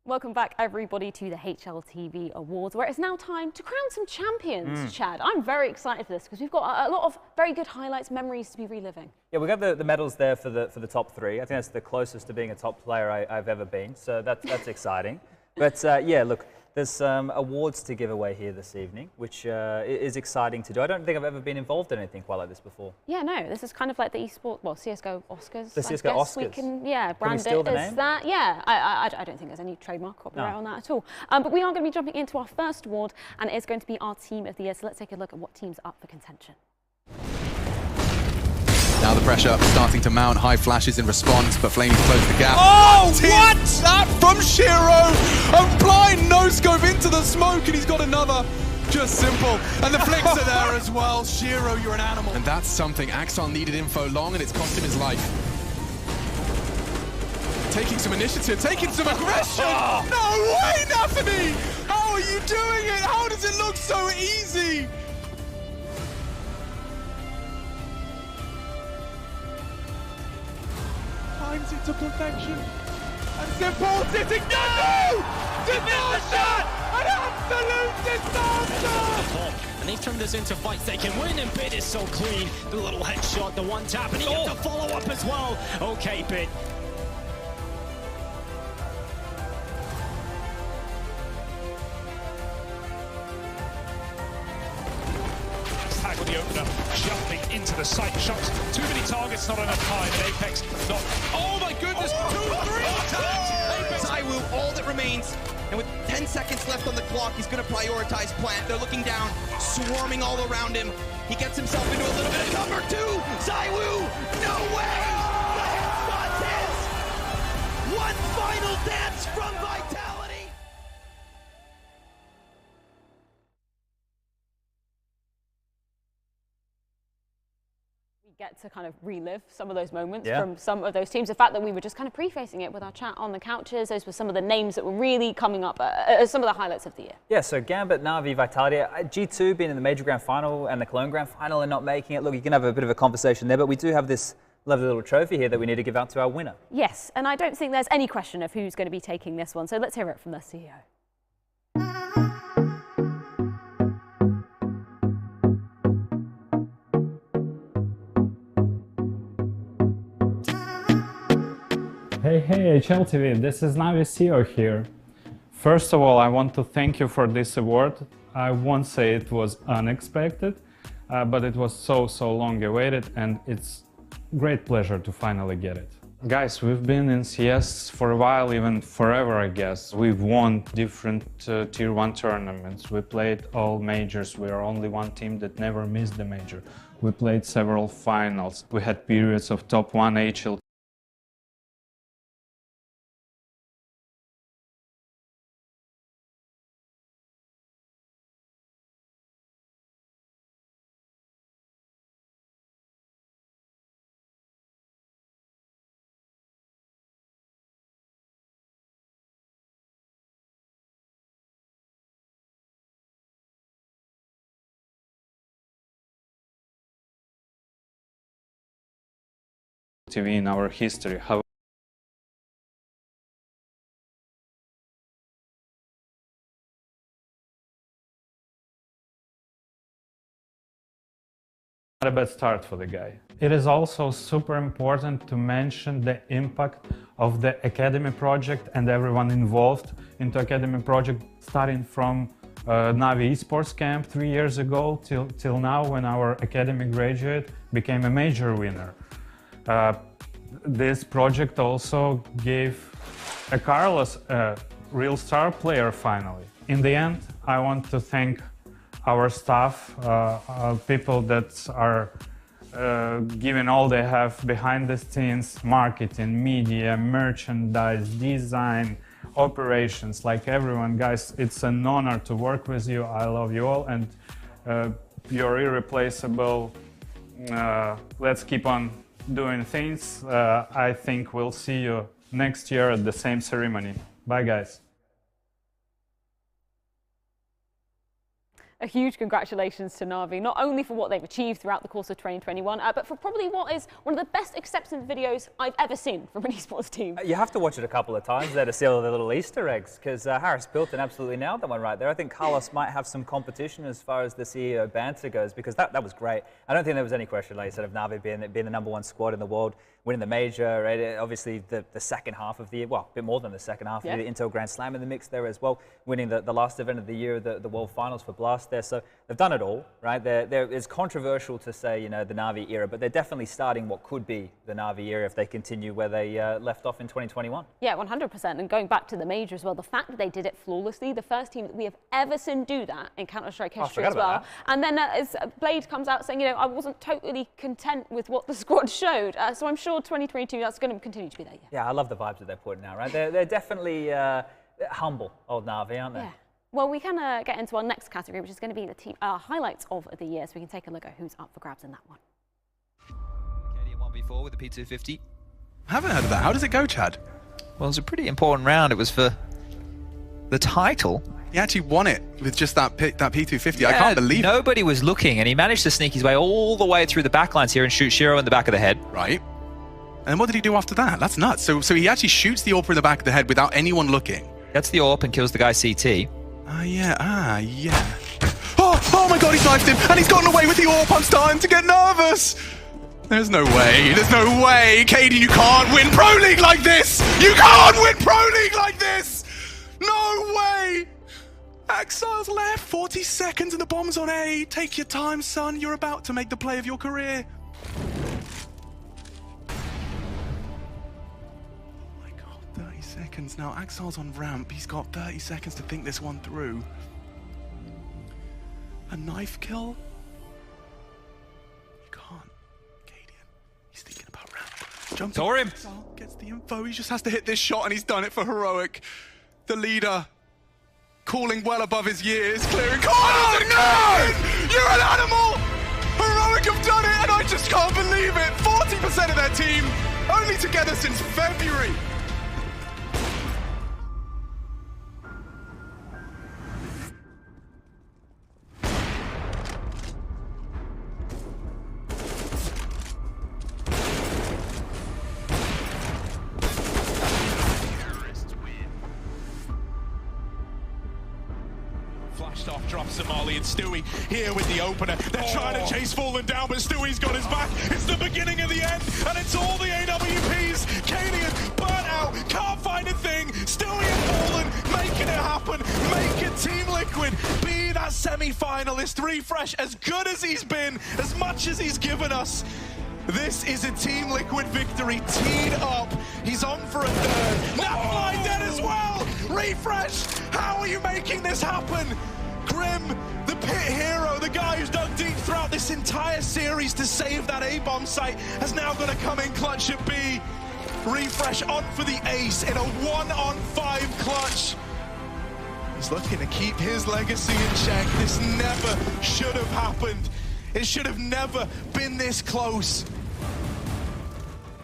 Welcome back, everybody, to the HLTV Awards, where it's now time to crown some champions, Chad. I'm very excited for this because we've got a lot of very good highlights, memories to be reliving. Yeah, we got the medals there for the top 3. I think that's the closest to being a top player I've ever been, so that's exciting. But yeah, look, there's some awards to give away here this evening, which is exciting to do. I don't think I've ever been involved in anything quite like this before. Yeah, no, this is kind of like the eSport, well, CSGO Oscars. The CSGO Oscars. We can, brand it as that. Yeah, I don't think there's any trademark copyright on that at all. But we are going to be jumping into our first award, and it is going to be our Team of the Year. So let's take a look at what teams are up for contention. Now the pressure starting to mount, high flashes in response, but Flamey closed the gap. Oh, what? That from Shiro! A blind no-scope into the smoke, and he's got another. just simple. And the flicks are there as well. Shiro, you're an animal. And that's something. Axon needed info long, and it's cost him his life. Taking some initiative, taking some aggression. No way, Nathany! How are you doing it? How does it look so easy? Times it to perfection. And s1mple sitting no! Disaster! An absolute disaster! And they've turned this into fights they can win, and Bit is so clean. The little headshot, the one tap, and he gets a follow-up as well. Okay, Bit. Tag with the opener, jumping into the sight shots. Too many targets, not enough time. And Apex, not. Oh my goodness, 2-3 attacks! ZywOo, all that remains, and with 10 seconds left on the clock, he's going to prioritize plant. They're looking down, swarming all around him. He gets himself into a little bit of cover too. ZywOo, no way! The headshot's his! One final dance from Vitality! Get to kind of relive some of those moments from some of those teams. The fact that we were just kind of prefacing it with our chat on the couches, those were some of the names that were really coming up as some of the highlights of the year. Yeah, so Gambit, Na'Vi, Vitality, G2 being in the major grand final and the Cologne grand final and not making it. Look, you can have a bit of a conversation there, but we do have this lovely little trophy here that we need to give out to our winner. Yes, and I don't think there's any question of who's going to be taking this one, so let's hear it from the CEO. Hey HLTV, this is Na'Vi CEO here. First of all, I want to thank you for this award. I won't say it was unexpected, but it was so long awaited, and it's great pleasure to finally get it. Guys, we've been in CS for a while, even forever I guess. We've won different tier 1 tournaments. We played all majors. We are only one team that never missed the major. We played several finals. We had periods of top 1 HLTV. in our history. Not a bad start for the guy. It is also super important to mention the impact of the Academy project and everyone involved into Academy project, starting from Na'Vi esports camp 3 years ago till now, when our Academy graduate became a major winner. This project also gave Carlos a real star player finally. In the end, I want to thank our staff, people that are giving all they have behind the scenes, marketing, media, merchandise, design, operations, like everyone. Guys, it's an honor to work with you. I love you all, and you're irreplaceable. Let's keep on doing things. I think we'll see you next year at the same ceremony. Bye, guys. A huge congratulations to Na'Vi, not only for what they've achieved throughout the course of 2021, but for probably what is one of the best acceptance videos I've ever seen from an esports team. You have to watch it a couple of times there to see all the little Easter eggs, because Harris Pilton absolutely nailed that one right there. I think Carlos might have some competition as far as the CEO banter goes, because that was great. I don't think there was any question, like you said, of Na'Vi being the #1 squad in the world, winning the major, right? Obviously the second half of the year, well, a bit more than the second half of the Intel Grand Slam in the mix there as well, winning the last event of the year, the World Finals for Blast there. So they've done it all, right? It's controversial to say, you know, the Na'Vi era, but they're definitely starting what could be the Na'Vi era if they continue where they left off in 2021. Yeah, 100%. And going back to the major as well, the fact that they did it flawlessly, the first team that we have ever seen do that in Counter-Strike history as well. And then as Blade comes out saying, you know, I wasn't totally content with what the squad showed. So I'm sure 2022, that's going to continue to be that year. Yeah, I love the vibes that they're putting out, right? They're definitely humble, old Na'Vi, aren't they? Yeah. Well, we can get into our next category, which is going to be the team highlights of the year, so we can take a look at who's up for grabs in that one. Canadian 1v4 with the P250. I haven't heard of that. How does it go, Chad? Well, it was a pretty important round. It was for the title. He actually won it with just that P250. Yeah, I can't believe it. Nobody was looking, and he managed to sneak his way all the way through the backlines here and shoot Shiro in the back of the head. Right. And what did he do after that? That's nuts. So he actually shoots the AWP in the back of the head without anyone looking. Gets the AWP and kills the guy CT. Yeah. Oh my god, he's knifed him, and he's gotten away with the AWP. I'm starting to get nervous. There's no way. Katie, you can't win Pro League like this. You can't win Pro League like this. No way. Exile's left, 40 seconds and the bomb's on A. Take your time, son. You're about to make the play of your career. Oh my god, 30 seconds. Now, Exile's on ramp. He's got 30 seconds to think this one through. A knife kill? You can't. Cadian, he's thinking about ramp. Jumps Saw him. Exile gets the info. He just has to hit this shot, and he's done it for Heroic. The leader. Calling well above his years, clearing. Oh no! You're an animal! Heroic have done it, and I just can't believe it! 40% of their team, only together since February. Flashed off, drops Somali and Stewie here with the opener. They're trying to chase Fallen down, but Stewie's got his back. It's the beginning of the end, and it's all the AWPs. Cadian burnt out, can't find a thing. Stewie and Fallen making it happen. Make it Team Liquid be that semi-finalist. Refresh, as good as he's been, as much as he's given us. This is a Team Liquid victory, teed up. He's on for a third. Napfly dead as well. Refresh, how are you making this happen? Grim, the pit hero, the guy who's dug deep throughout this entire series to save that A-bomb site, has now got to come in clutch at B. Refresh on for the ace in a 1-on-5 clutch. He's looking to keep his legacy in check. This never should have happened. It should have never been this close.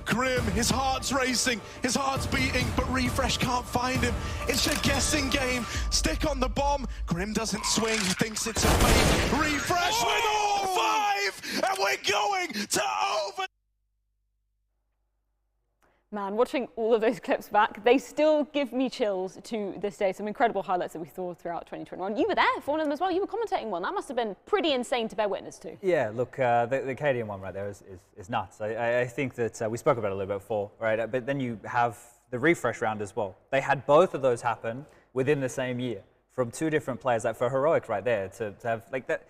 Grim, his heart's racing, his heart's beating, but Refresh can't find him. It's a guessing game. Stick on the bomb. Grim doesn't swing. He thinks it's a fake. Refresh with all 5, and we're going to over. Man, watching all of those clips back, they still give me chills to this day. Some incredible highlights that we saw throughout 2021. You were there for one of them as well. You were commentating one. That must have been pretty insane to bear witness to. Yeah, look, the Cadian one right there is nuts. I think that we spoke about it a little bit before, right? But then you have the Refresh round as well. They had both of those happen within the same year from 2 different players. Like for Heroic right there to have like that.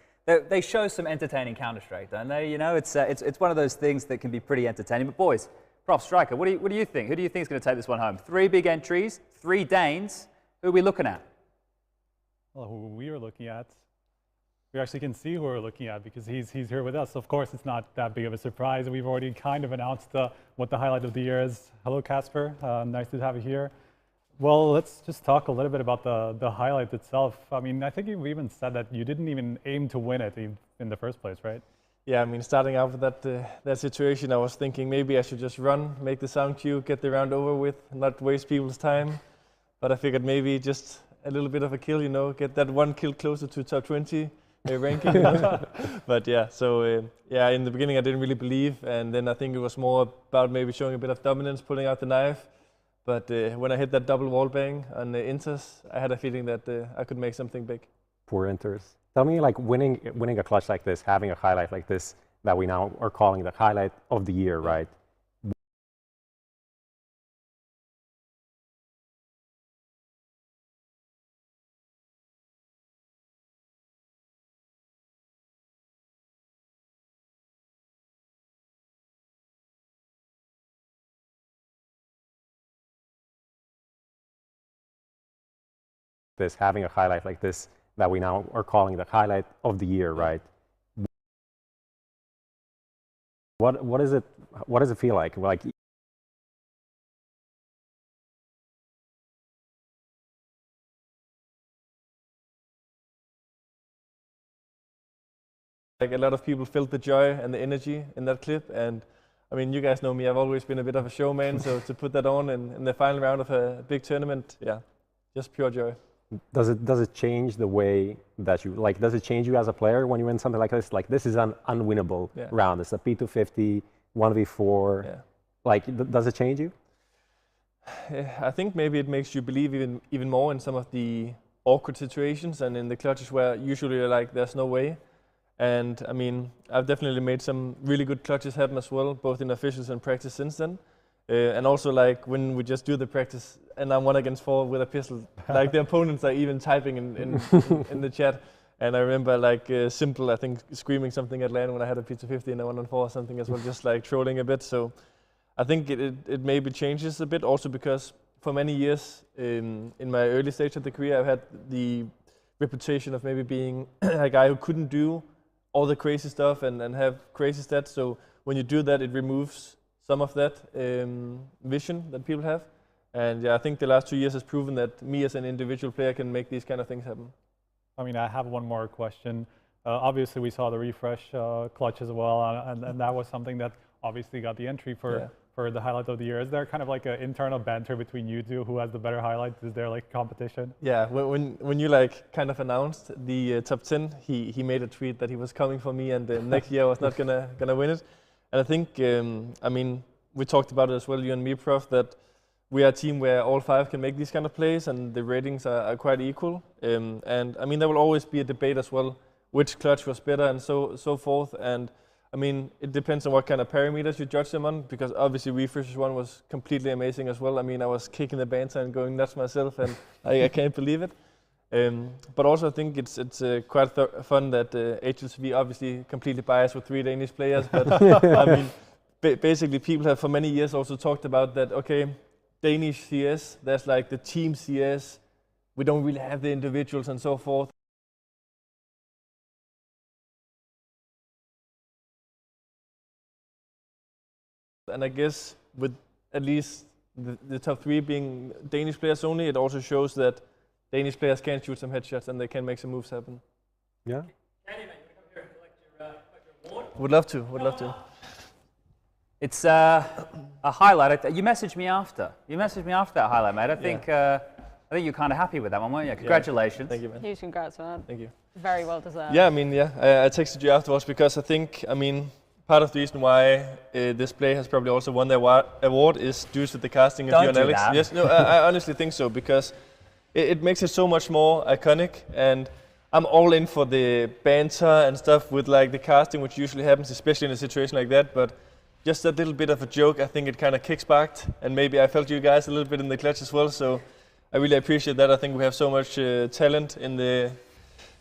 They show some entertaining Counter-Strike, don't they? You know, it's one of those things that can be pretty entertaining. But boys, Prof Striker, what do you think? Who do you think is going to take this one home? 3 big entries, 3 Danes. Who are we looking at? Well, who we are looking at, we actually can see who we're looking at because he's here with us. Of course, it's not that big of a surprise. We've already kind of announced what the highlight of the year is. Hello, Casper. Nice to have you here. Well, let's just talk a little bit about the highlight itself. I mean, I think you even said that you didn't even aim to win it in the first place, right? Yeah, I mean, starting out with that situation, I was thinking maybe I should just run, make the sound cue, get the round over with, not waste people's time. But I figured maybe just a little bit of a kill, you know, get that 1 kill closer to top 20 ranking. You know? But yeah, so yeah, in the beginning I didn't really believe, and then I think it was more about maybe showing a bit of dominance, pulling out the knife. But when I hit that double wall bang on the Inters, I had a feeling that I could make something big. Poor Inters. Tell me, like, winning a clutch like this, having a highlight like this that we now are calling the highlight of the year, right? This, having a highlight like this that we now are calling the highlight of the year, right? What is it? What does it feel like? Like Like a lot of people felt the joy and the energy in that clip, and I mean, you guys know me, I've always been a bit of a showman, so to put that on in the final round of a big tournament, yeah, just pure joy. Does it change the way that you, like, does it change you as a player when you win something like this? Like, this is an unwinnable round. It's a P250, 1v4. Yeah. Like, does it change you? I think maybe it makes you believe even more in some of the awkward situations and in the clutches where usually you're like, there's no way. And I mean, I've definitely made some really good clutches happen as well, both in officials and practice since then. And also like when we just do the practice and I'm 1 against 4 with a pistol, like the opponents are even typing in the chat. And I remember like s1mple, I think, screaming something at LAN when I had a P250 and a 1-on-4 or something as well, just like trolling a bit. So I think it maybe changes a bit also because for many years in my early stage of the career, I've had the reputation of maybe being a guy who couldn't do all the crazy stuff and have crazy stats. So when you do that, it removes some of that vision that people have. And yeah, I think the last 2 years has proven that me as an individual player can make these kind of things happen. I mean, I have one more question. Obviously, we saw the refresh clutch as well, and that was something that obviously got the entry for the highlight of the year. Is there kind of like an internal banter between you two? Who has the better highlights? Is there like competition? Yeah, when you like kind of announced the top 10, he made a tweet that he was coming for me, and next year I was not gonna win it. And I think, I mean, we talked about it as well, you and me, Prof, that we are a team where all 5 can make these kind of plays, and the ratings are quite equal. And I mean, there will always be a debate as well, which clutch was better and so forth. And I mean, it depends on what kind of parameters you judge them on, because obviously we versus 1 was completely amazing as well. I mean, I was kicking the banter and going nuts myself, and I can't believe it. But also I think it's quite fun that HLTV obviously completely biased with 3 Danish players. But I mean, basically people have for many years also talked about that, okay, Danish CS, there's like the team CS, we don't really have the individuals and so forth. And I guess with at least the top 3 being Danish players only, it also shows that Danish players can shoot some headshots and they can make some moves happen. Yeah. Candy, mate, you come here and collect your award? Would love to, would love to. It's a highlight. You messaged me after. You messaged me after that highlight, mate. I think you're kind of happy with that one, weren't you? Congratulations. Yeah. Thank you, man. Huge congrats, man. Thank you. Very well deserved. Yeah, I mean, I texted you afterwards because I think, I mean, part of the reason why this play has probably also won the award is due to the casting of you and Alex. That. Yes, no, I honestly think so, because it makes it so much more iconic, and I'm all in for the banter and stuff with like the casting, which usually happens, especially in a situation like that. But just a little bit of a joke, I think it kind of kicksbacked, and maybe I felt you guys a little bit in the clutch as well. So I really appreciate that. I think we have so much talent in the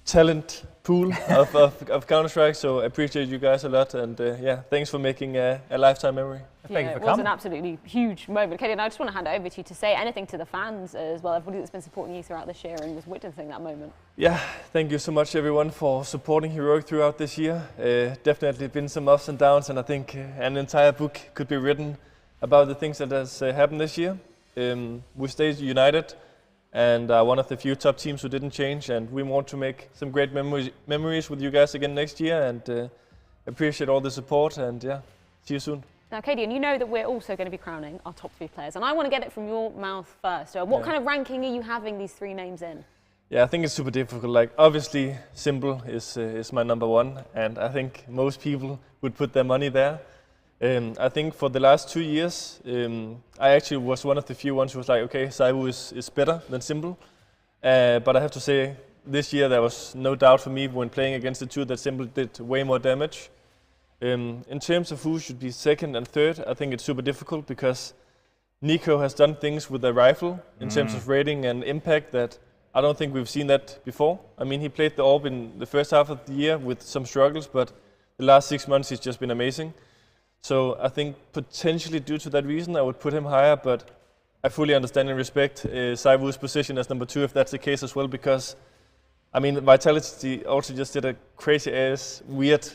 talent pool of Counter-Strike, so I appreciate you guys a lot, and yeah, thanks for making a lifetime memory. Yeah, it was an absolutely huge moment. Katie, and I just want to hand it over to you to say anything to the fans as well, everybody that's been supporting you throughout this year and was witnessing that moment. Yeah, thank you so much everyone for supporting Heroic throughout this year. Definitely been some ups and downs, and I think an entire book could be written about the things that has happened this year. We stayed united, and one of the few top teams who didn't change, and we want to make some great memories with you guys again next year, and appreciate all the support, and yeah, see you soon. Now, Katie, and you know that we're also going to be crowning our top 3 players, and I want to get it from your mouth first. So what kind of ranking are you having these 3 names in? Yeah, I think it's super difficult. Like, obviously, s1mple is my number 1, and I think most people would put their money there. I think for the last 2 years, I actually was one of the few ones who was like, okay, ZywOo is better than s1mple. But I have to say, this year there was no doubt for me when playing against the 2 that s1mple did way more damage. In terms of who should be 2nd and 3rd, I think it's super difficult because NiKo has done things with the rifle in terms of rating and impact that I don't think we've seen that before. I mean, he played the AWP in the first half of the year with some struggles, but the last 6 months he's just been amazing. So I think potentially due to that reason I would put him higher, but I fully understand and respect ZywOo's position as number 2 if that's the case as well, because I mean Vitality also just did a crazy ass weird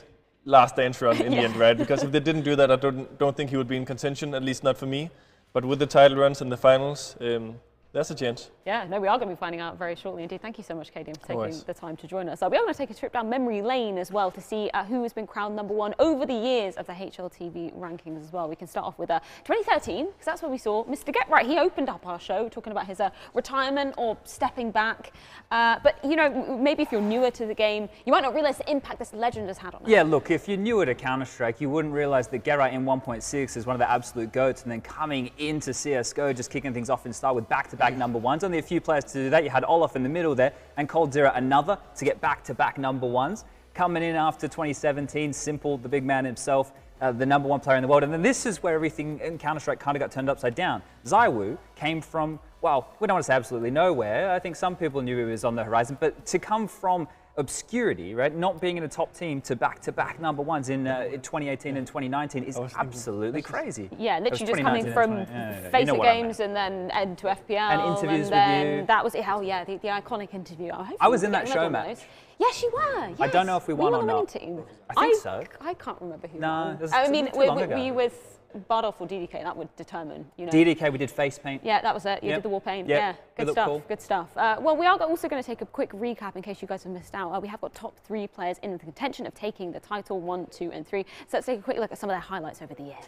last dance run in the end, right? Because if they didn't do that, I don't think he would be in contention, at least not for me. But with the title runs and the finals, there's a chance. Yeah, no, we are going to be finding out very shortly indeed. Thank you so much, Katie, for taking the time to join us. We are going to take a trip down memory lane as well to see who has been crowned #1 over the years of the HLTV rankings as well. We can start off with 2013, because that's where we saw Mr. Get Right. He opened up our show talking about his retirement or stepping back. But, you know, maybe if you're newer to the game, you might not realize the impact this legend has had on it. Yeah, look, if you're newer to Counter-Strike, you wouldn't realize that Get Right in 1.6 is one of the absolute goats, and then coming into CSGO, just kicking things off in style with back-to-back #1s. Only a few players to do that. You had Olaf in the middle there, and coldzera another to get back-to-back #1s. Coming in after 2017, s1mple, the big man himself, the #1 player in the world. And then this is where everything in Counter-Strike kind of got turned upside down. ZywOo came from, well, we don't want to say absolutely nowhere. I think some people knew he was on the horizon, but to come from obscurity, right, not being in a top team to back-to-back #1s in 2018 and 2019 is absolutely crazy. Yeah, literally just coming from FACEIT games and then end to FPL. And interviews and then with you. That was it. Oh yeah, the iconic interview. I was in that show, Matt. Yes, you were. Yes. I don't know if we won or not. Team. I think so. I can't remember who won. I mean, were you with Bardolph or DDK? That would determine, you know. DDK, we did face paint. Yeah, that was it. You did the war paint. Yep. Yeah, good stuff. Cool. Good stuff. Well, we are also going to take a quick recap in case you guys have missed out. We have got top 3 players in the contention of taking the title 1, 2, and 3. So let's take a quick look at some of their highlights over the year.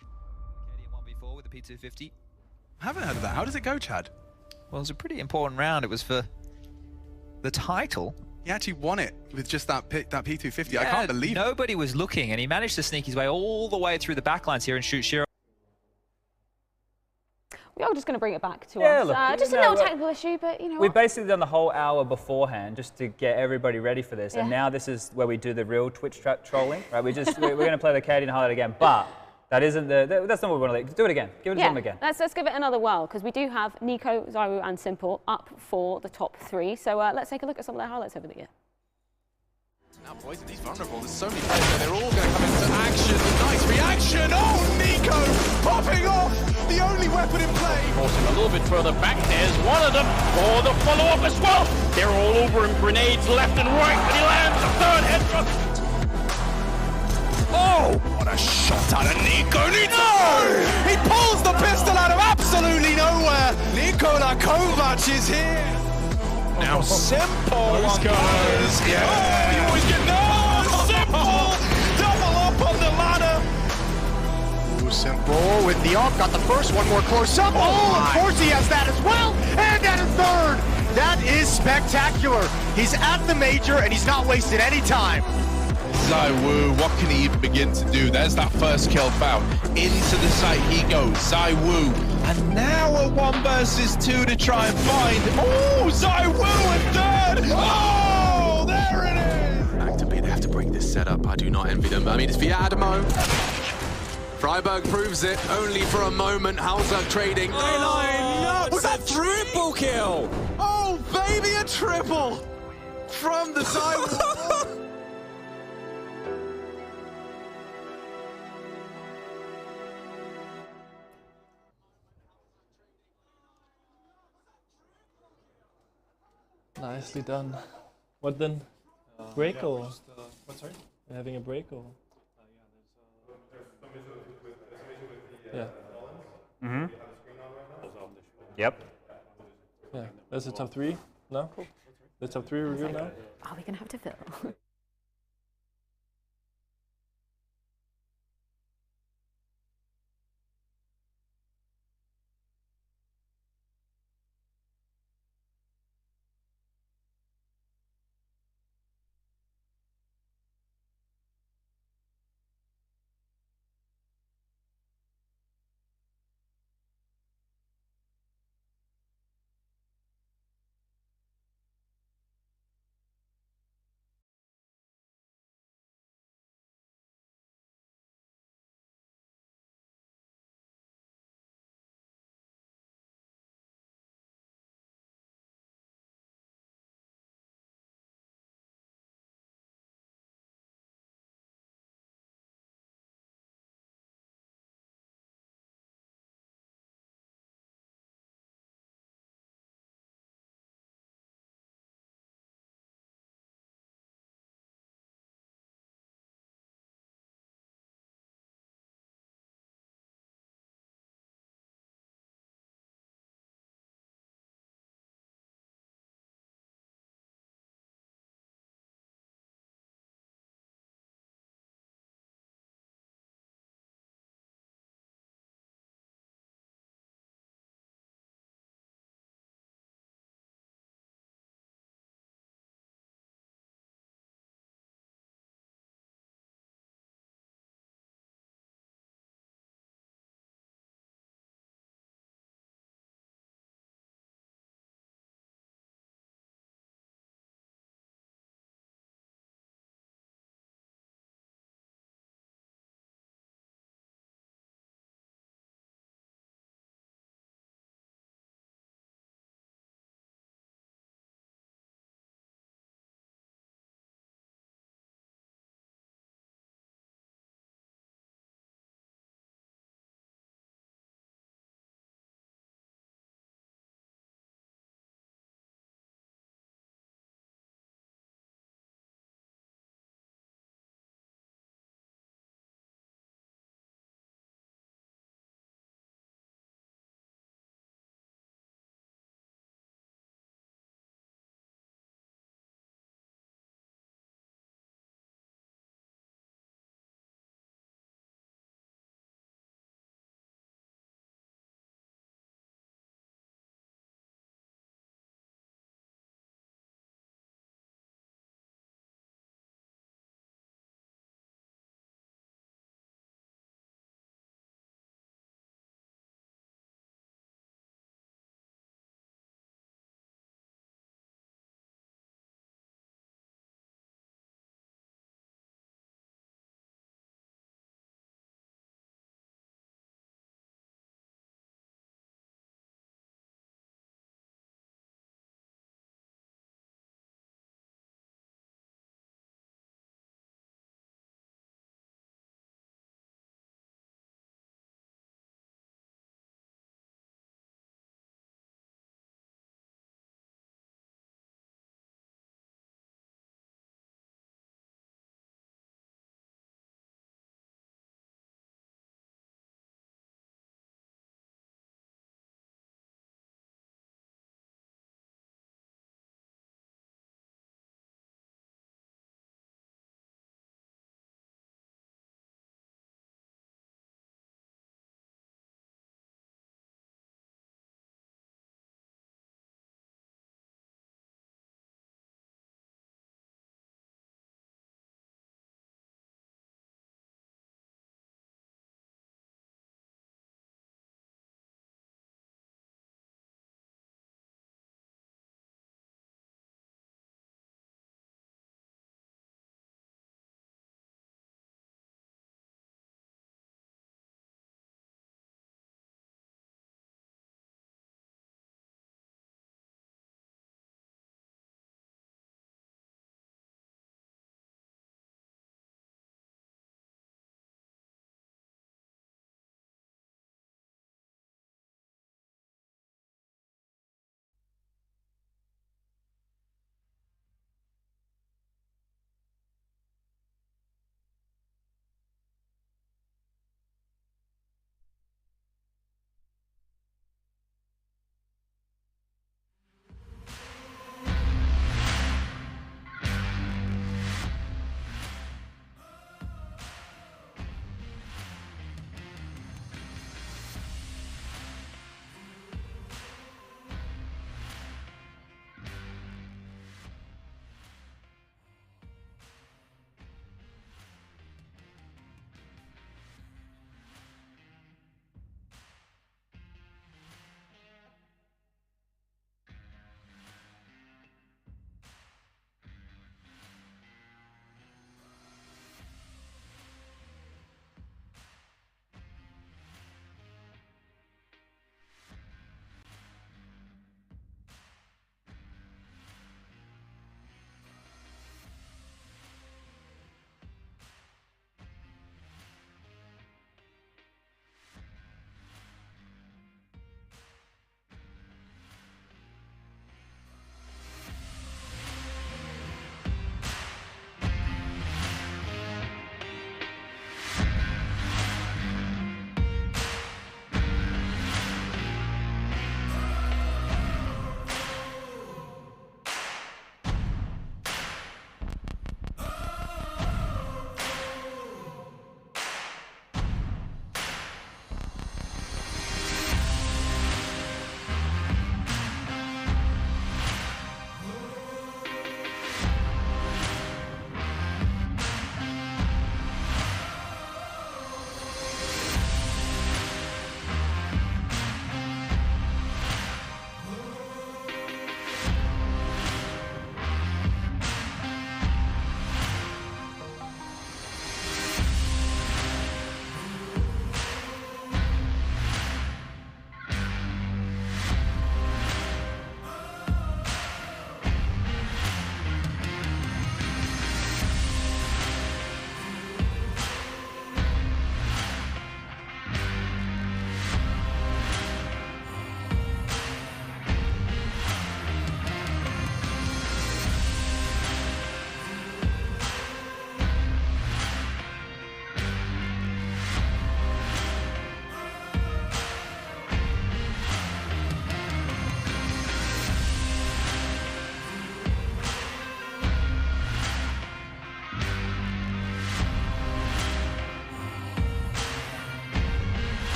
KD1v4 with the P250. I haven't heard of that. How does it go, Chad? Well, it was a pretty important round. It was for the title. He actually won it with just that P250. Yeah, I can't believe it. Nobody was looking, and he managed to sneak his way all the way through the backlines here and shoot Shiro. We are just going to bring it back to us. Look, just a little technical issue, but you know. We've basically done the whole hour beforehand just to get everybody ready for this, and now this is where we do the real Twitch trolling, right? we're going to play the Canadian highlight again, but that isn't that's not what we want to do. It again. Give it to them again. Let's give it another whirl, because we do have NiKo, ZywOo, and s1mple up for the top 3. So let's take a look at some of their highlights over the year. Now, boys, he's vulnerable. There's so many players there. They're all going to come into action. Nice reaction. Oh, NiKo popping off. The only weapon in play. Forcing a little bit further back. There's one of them. Oh, the follow-up as well. They're all over him. Grenades left and right. And he lands the 3rd headshot. Oh, what a shot out of NiKo. No! He pulls the pistol out of absolutely nowhere. Nikola Kovac is here. Now s1mple goes. Yeah. Oh, you always get s1mple. Double up on the ladder. Ooh, s1mple with the ult. Got the first one more close up. Oh, of course he has that as well. And at a 3rd. That is spectacular. He's at the major and he's not wasted any time. ZywOo, what can he even begin to do? There's that first kill found. Into the site he goes, ZywOo. And now a 1 versus 2 to try and find. Oh, ZywOo in 3rd. Oh, there it is. Actively, they have to break this setup. I do not envy them. I mean, it's via Adamo. Freiburg proves it only for a moment. Hauser trading. They line up. Was that triple kill? Oh, baby, a triple from the ZywOo. Nicely done. What then? Break or? What, sorry? You're having a break or? Yeah. Mm-hmm. Yep. Yeah. That's the top 3? No? The top 3 review now? Are we going to have to fill?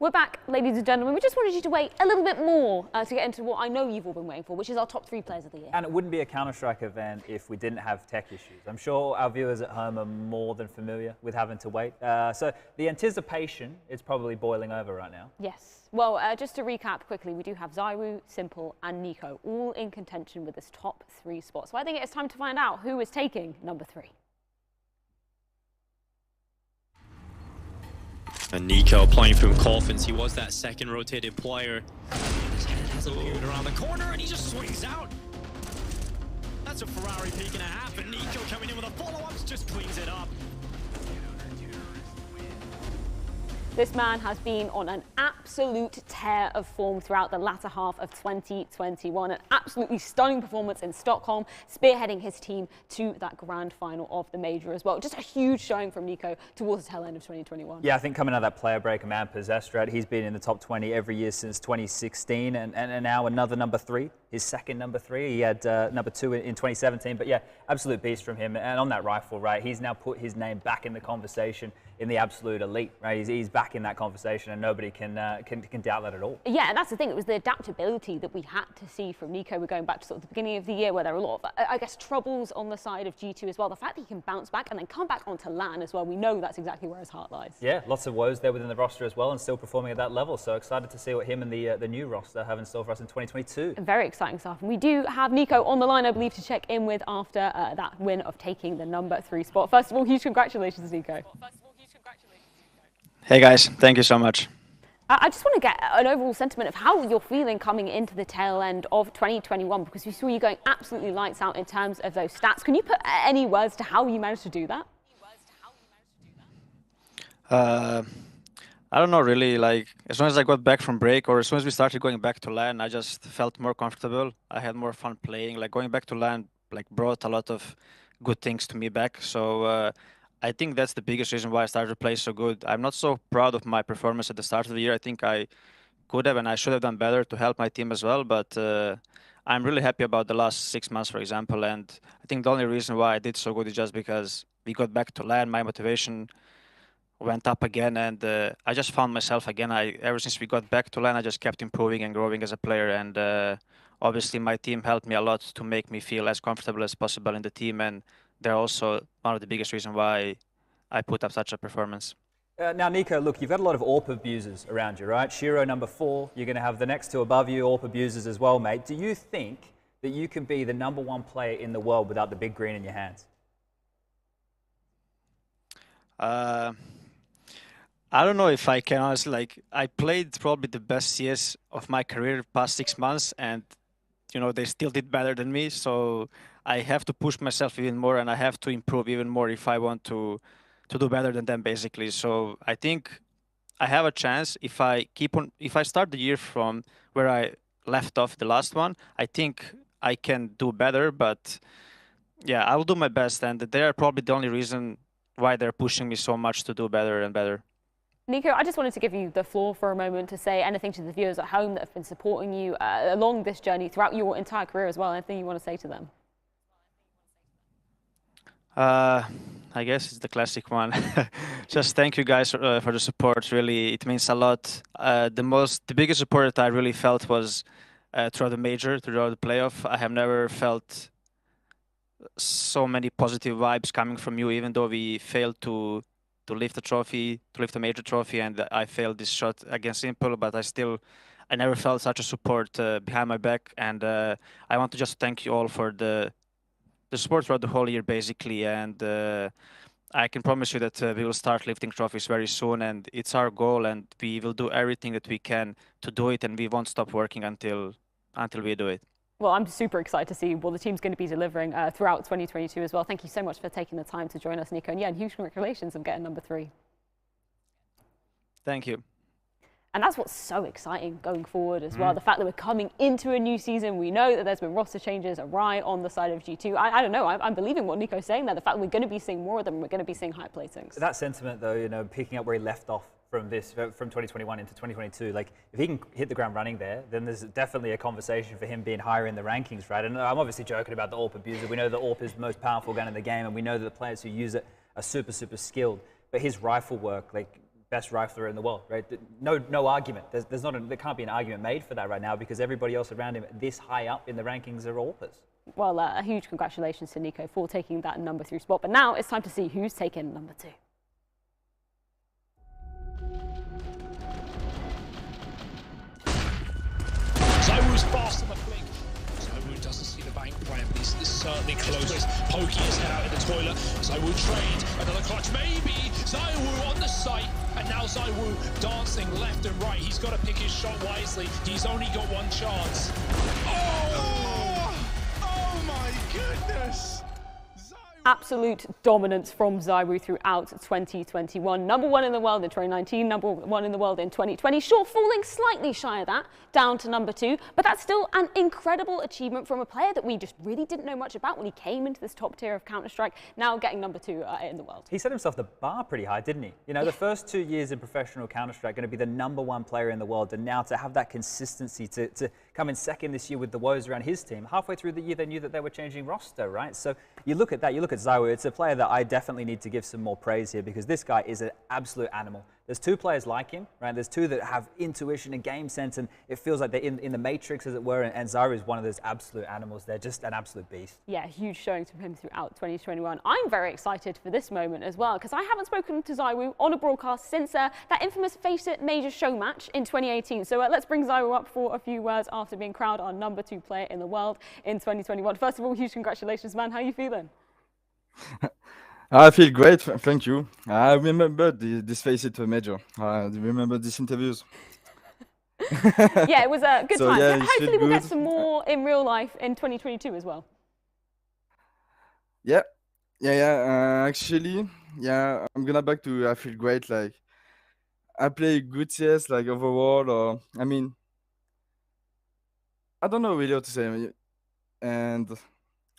We're back, ladies and gentlemen. We just wanted you to wait a little bit more to get into what I know you've all been waiting for, which is our top 3 players of the year. And it wouldn't be a Counter-Strike event if we didn't have tech issues. I'm sure our viewers at home are more than familiar with having to wait. So the anticipation is probably boiling over right now. Yes. Well, just to recap quickly, we do have ZywOo, s1mple, and NiKo all in contention with this top 3 spot. So I think it's time to find out who is taking number 3. And NiKo playing from coffins. He was that second rotated player. His head hasn't moved around the corner and he just swings out. That's a Ferrari peak and a half, and NiKo coming in with a follow-up just cleans it up. This man has been on an absolute tear of form throughout the latter half of 2021. An absolutely stunning performance in Stockholm, spearheading his team to that grand final of the major as well. Just a huge showing from NiKo towards the tail end of 2021. Yeah, I think coming out of that player break, a man possessed, right? He's been in the top 20 every year since 2016, and now another number 3, his second number 3. He had number 2 in 2017, but yeah, absolute beast from him. And on that rifle, right, he's now put his name back in the conversation in the absolute elite, right? He's back in that conversation, and nobody can doubt that at all. Yeah, and that's the thing. It was the adaptability that we had to see from NiKo. We're going back to sort of the beginning of the year where there were a lot of, I guess, troubles on the side of G2 as well. The fact that he can bounce back and then come back onto LAN as well, we know that's exactly where his heart lies. Yeah, lots of woes there within the roster as well, and still performing at that level. So excited to see what him and the new roster have in store for us in 2022. Very exciting stuff. And we do have NiKo on the line, I believe, to check in with after that win of taking the number 3 spot. First of all, huge congratulations, NiKo. Hey guys, thank you so much. I just want to get an overall sentiment of how you're feeling coming into the tail end of 2021, because we saw you going absolutely lights out in terms of those stats. Can you put any words to how you managed to do that? I don't know really, like as soon as I got back from break or as soon as we started going back to LAN, I just felt more comfortable. I had more fun playing. Like going back to LAN like brought a lot of good things to me back. So I think that's the biggest reason why I started to play so good. I'm not so proud of my performance at the start of the year. I think I could have and I should have done better to help my team as well. But I'm really happy about the last 6 months, for example. And I think the only reason why I did so good is just because we got back to LAN. My motivation went up again, and I just found myself again. Ever since we got back to LAN, I just kept improving and growing as a player. And obviously, my team helped me a lot to make me feel as comfortable as possible in the team. And they're also one of the biggest reasons why I put up such a performance. Now, NiKo, look, you've got a lot of AWP abusers around you, right? Shiro, number 4. You're going to have the next 2 above you, AWP abusers as well, mate. Do you think that you can be the number 1 player in the world without the big green in your hands? I don't know if I can, honestly. Like, I played probably the best CS of my career past 6 months, and, you know, they still did better than me. So I have to push myself even more, and I have to improve even more if I want to do better than them, basically. So I think I have a chance if I start the year from where I left off the last one. I think I can do better, but yeah, I will do my best, and they are probably the only reason why they're pushing me so much to do better and better. NiKo, I just wanted to give you the floor for a moment to say anything to the viewers at home that have been supporting you along this journey throughout your entire career as well. Anything you want to say to them? I guess it's the classic one. Just thank you guys for the support. Really, it means a lot. The biggest support that I really felt was throughout the major, throughout the playoff. I have never felt so many positive vibes coming from you, even though we failed to lift the trophy, to lift the major trophy, and I failed this shot against s1mple, but I never felt such a support behind my back. And I want to just thank you all for the support throughout the whole year, basically. And I can promise you that we will start lifting trophies very soon, and it's our goal, and we will do everything that we can to do it, and we won't stop working until we do it. Well, I'm super excited to see what the team's going to be delivering throughout 2022 as well. Thank you so much for taking the time to join us, NiKo. And yeah, and huge congratulations on getting number 3. Thank you. And that's what's so exciting going forward as well. The fact that we're coming into a new season, we know that there's been roster changes awry on the side of G2. I don't know, I'm believing what NiKo's saying there. The fact that we're going to be seeing more of them, we're going to be seeing high platings. That sentiment, though, you know, picking up where he left off from 2021 into 2022, like if he can hit the ground running there, then there's definitely a conversation for him being higher in the rankings, right? And I'm obviously joking about the AWP abuser. We know that AWP is the most powerful gun in the game, and we know that the players who use it are super, super skilled. But his rifle work, like best rifler in the world, right? No argument. There can't be an argument made for that right now because everybody else around him this high up in the rankings are AWPers. Well, a huge congratulations to NiKo for taking that number 3 spot. But now it's time to see who's taken number 2. ZywOo's fast on the flick. ZywOo doesn't see the bank plan. This is certainly close. Pokey his head out in the toilet. ZywOo trade. Another clutch, maybe. ZywOo on the site. And now ZywOo dancing left and right. He's got to pick his shot wisely. He's only got one chance. Oh my goodness! Absolute dominance from ZywOo throughout 2021. Number 1 in the world in 2019, number 1 in the world in 2020. Sure, falling slightly shy of that, down to number 2, but that's still an incredible achievement from a player that we just really didn't know much about when he came into this top tier of Counter-Strike, now getting number 2 in the world. He set himself the bar pretty high, didn't he? You know, the first 2 years in professional Counter-Strike going to be the number 1 player in the world, and now to have that consistency to come in second this year with the woes around his team. Halfway through the year, they knew that they were changing roster, right? So you look at that, you look at ZywOo, it's a player that I definitely need to give some more praise here because this guy is an absolute animal. There's 2 players like him, right? There's 2 that have intuition and game sense, and it feels like they're in the matrix, as it were, and ZywOo is one of those absolute animals. They're just an absolute beast. Yeah, huge showings from him throughout 2021. I'm very excited for this moment as well, because I haven't spoken to ZywOo on a broadcast since that infamous Face It major show match in 2018. So let's bring ZywOo up for a few words after being crowned our number 2 player in the world in 2021. First of all, huge congratulations, man. How are you feeling? I feel great, thank you. I remember this Face It major. I remember these interviews. Yeah, it was a good time. Yeah, hopefully we'll get some more in real life in 2022 as well. Yeah. Actually, yeah, I'm gonna back to I feel great. Like, I play good CS, like overall, or I mean, I don't know really what to say, and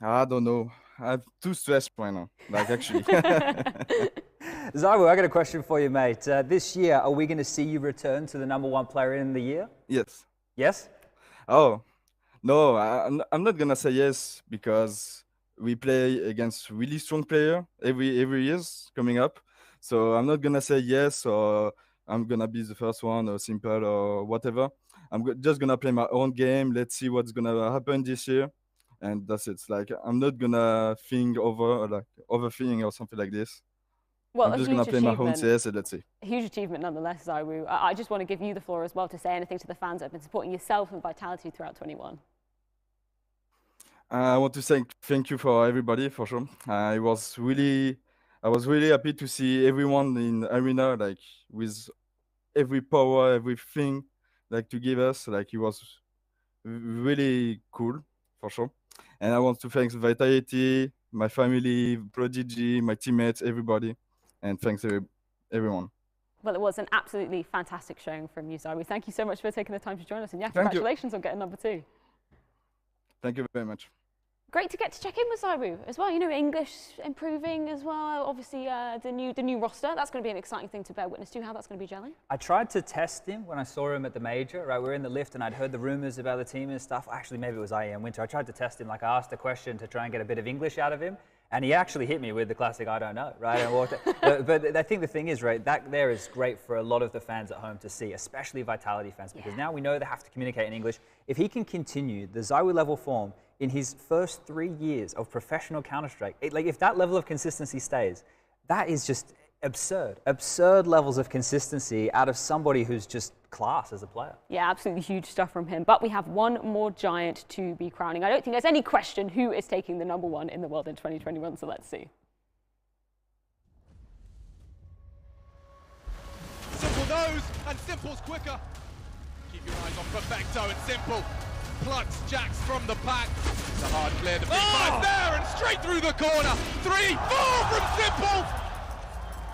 I don't know. I'm too stressed right now, like actually. ZywOo, I got a question for you, mate. This year, are we going to see you return to the number 1 player in the year? Yes. Yes? Oh, no, I'm not gonna say yes because we play against really strong player every years coming up. So I'm not gonna say yes or I'm gonna be the first one or s1mple or whatever. I'm just gonna play my own game. Let's see what's gonna happen this year. And that's it. Like, I'm not gonna think overthinking or something like this. Well, I'm just gonna play my own CS and let's see. A huge achievement nonetheless, ZywOo. I just want to give you the floor as well to say anything to the fans that have been supporting yourself and Vitality throughout 21. I want to say thank you for everybody, for sure. I was really happy to see everyone in arena, like with every power, everything, like to give us. Like, it was really cool, for sure. And I want to thank Vitality, my family, Prodigy, my teammates, everybody. And thanks everyone. Well, it was an absolutely fantastic showing from you, ZywOo. Thank you so much for taking the time to join us. And yeah, congratulations on getting number 2. Thank you very much. Great to get to check in with ZywOo as well. You know, English improving as well. Obviously, the new roster. That's going to be an exciting thing to bear witness to. How that's going to be gelling. I tried to test him when I saw him at the major. Right, we were in the lift and I'd heard the rumors about the team and stuff. Actually, maybe it was IEM Winter. I tried to test him. Like, I asked a question to try and get a bit of English out of him, and he actually hit me with the classic "I don't know." Right, and but I think the thing is, right, that there is great for a lot of the fans at home to see, especially Vitality fans, because now we know they have to communicate in English. If he can continue the ZywOo level form in his first 3 years of professional Counter-Strike, like, if that level of consistency stays, that is just absurd levels of consistency out of somebody who's just class as a player. Yeah, absolutely huge stuff from him. But we have one more giant to be crowning. I don't think there's any question who is taking the number 1 in the world in 2021, so let's see. s1mple knows, and s1mple's quicker. Keep your eyes on Perfecto, and s1mple plucks Jax from the pack. It's a hard clear, the big five there, and straight through the corner. 3, 4 from s1mple.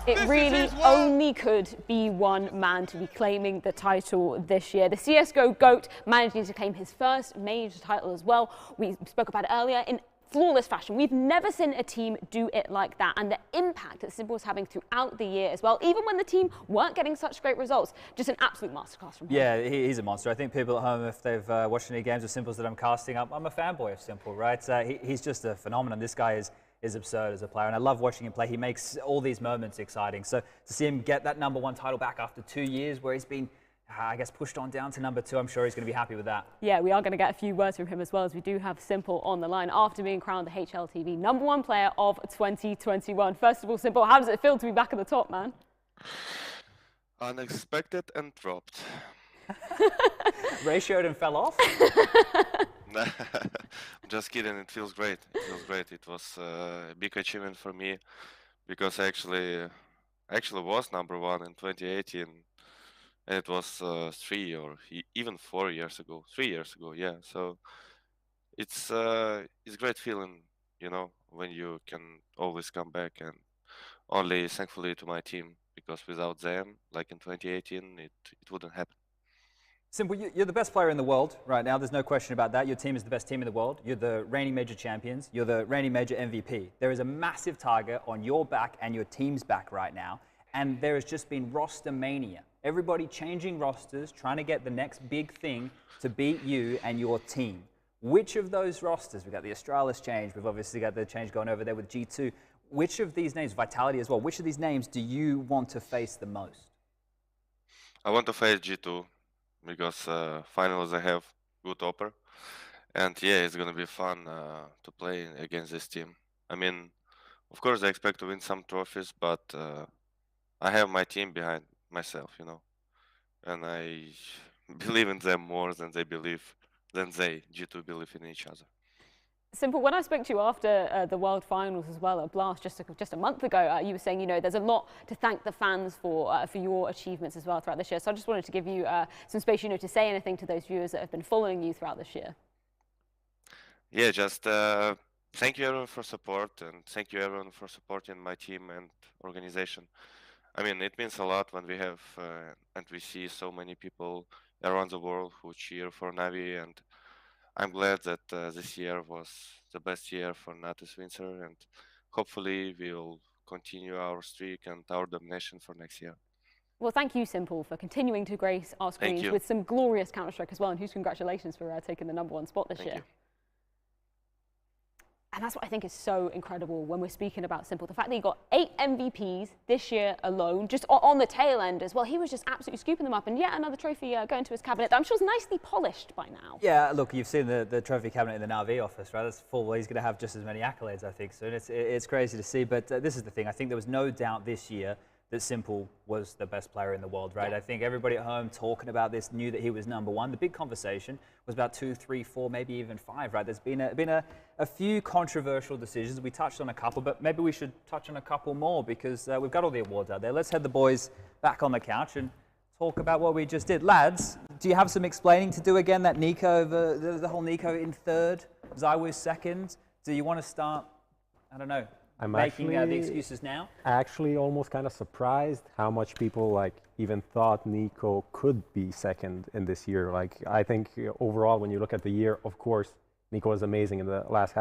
It really only could be one man to be claiming the title this year. The CSGO GOAT managing to claim his first major title as well. We spoke about it earlier in flawless fashion. We've never seen a team do it like that, and the impact that s1mple was having throughout the year as well, even when the team weren't getting such great results. Just an absolute masterclass from him. Yeah, he's a monster. I think people at home, if they've watched any games of s1mple's that I'm casting up, I'm a fanboy of s1mple, right? He's just a phenomenon. This guy is is absurd as a player, and I love watching him play. He makes all these moments exciting. So to see him get that #1 title back after 2 years where he's been, I guess, pushed on down to #2, I'm sure he's going to be happy with that. Yeah, we are going to get a few words from him as well, as we do have s1mple on the line after being crowned the HLTV #1 player of 2021. First of all, s1mple, how does it feel to be back at the top, man? Unexpected and dropped. Ratioed and fell off? Just kidding, it feels great. It feels great. It was a big achievement for me because I actually was #1 in 2018. And it was 3 or even 4 years ago. 3 years ago, yeah. So it's a great feeling, you know, when you can always come back, and only thankfully to my team, because without them, like in 2018, it wouldn't happen. s1mple, you're the best player in the world right now. There's no question about that. Your team is the best team in the world. You're the reigning major champions. You're the reigning major MVP. There is a massive target on your back and your team's back right now. And there has just been roster mania. Everybody changing rosters, trying to get the next big thing to beat you and your team. Which of those rosters, we've got the Astralis change, we've obviously got the change going over there with G2. Which of these names, Vitality as well, which of these names do you want to face the most? I want to face G2 because finals I have good offer. And yeah, it's going to be fun to play against this team. I mean, of course I expect to win some trophies, but I have my team behind myself, you know, and I believe in them more than G2 believe in each other. s1mple, when I spoke to you after the World Finals as well at Blast just a month ago, you were saying, you know, there's a lot to thank the fans for your achievements as well throughout this year. So I just wanted to give you some space, you know, to say anything to those viewers that have been following you throughout this year. Yeah, just thank you everyone for support, and thank you everyone for supporting my team and organization. I mean, it means a lot when we have and we see so many people around the world who cheer for Navi, and I'm glad that this year was the best year for Natus Windsor, and hopefully we'll continue our streak and our domination for next year. Well, thank you, s1mple, for continuing to grace our screens with some glorious Counter-Strike as well, and huge congratulations for taking the #1 spot this year. And that's what I think is so incredible when we're speaking about s1mple. The fact that he got 8 MVPs this year alone, just on the tail end as well. He was just absolutely scooping them up. And yet another trophy going to his cabinet that I'm sure is nicely polished by now. Yeah, look, you've seen the trophy cabinet in the Navi office, right? That's full. He's going to have just as many accolades, I think, soon. It's crazy to see. But this is the thing. I think there was no doubt this year that s1mple was the best player in the world, right? I think everybody at home talking about this knew that he was #1. The big conversation was about 2, 3, 4, maybe even 5, right? There's been a few controversial decisions. We touched on a couple, but maybe we should touch on a couple more because we've got all the awards out there. Let's head the boys back on the couch and talk about what we just did. Lads, do you have some explaining to do again? That NiKo, the whole NiKo in 3rd, ZywOo 2nd. Do you want to start, I don't know, I'm making the excuses now? Actually almost kind of surprised how much people like even thought NiKo could be 2nd in this year. Like, I think overall when you look at the year, of course NiKo was amazing in the last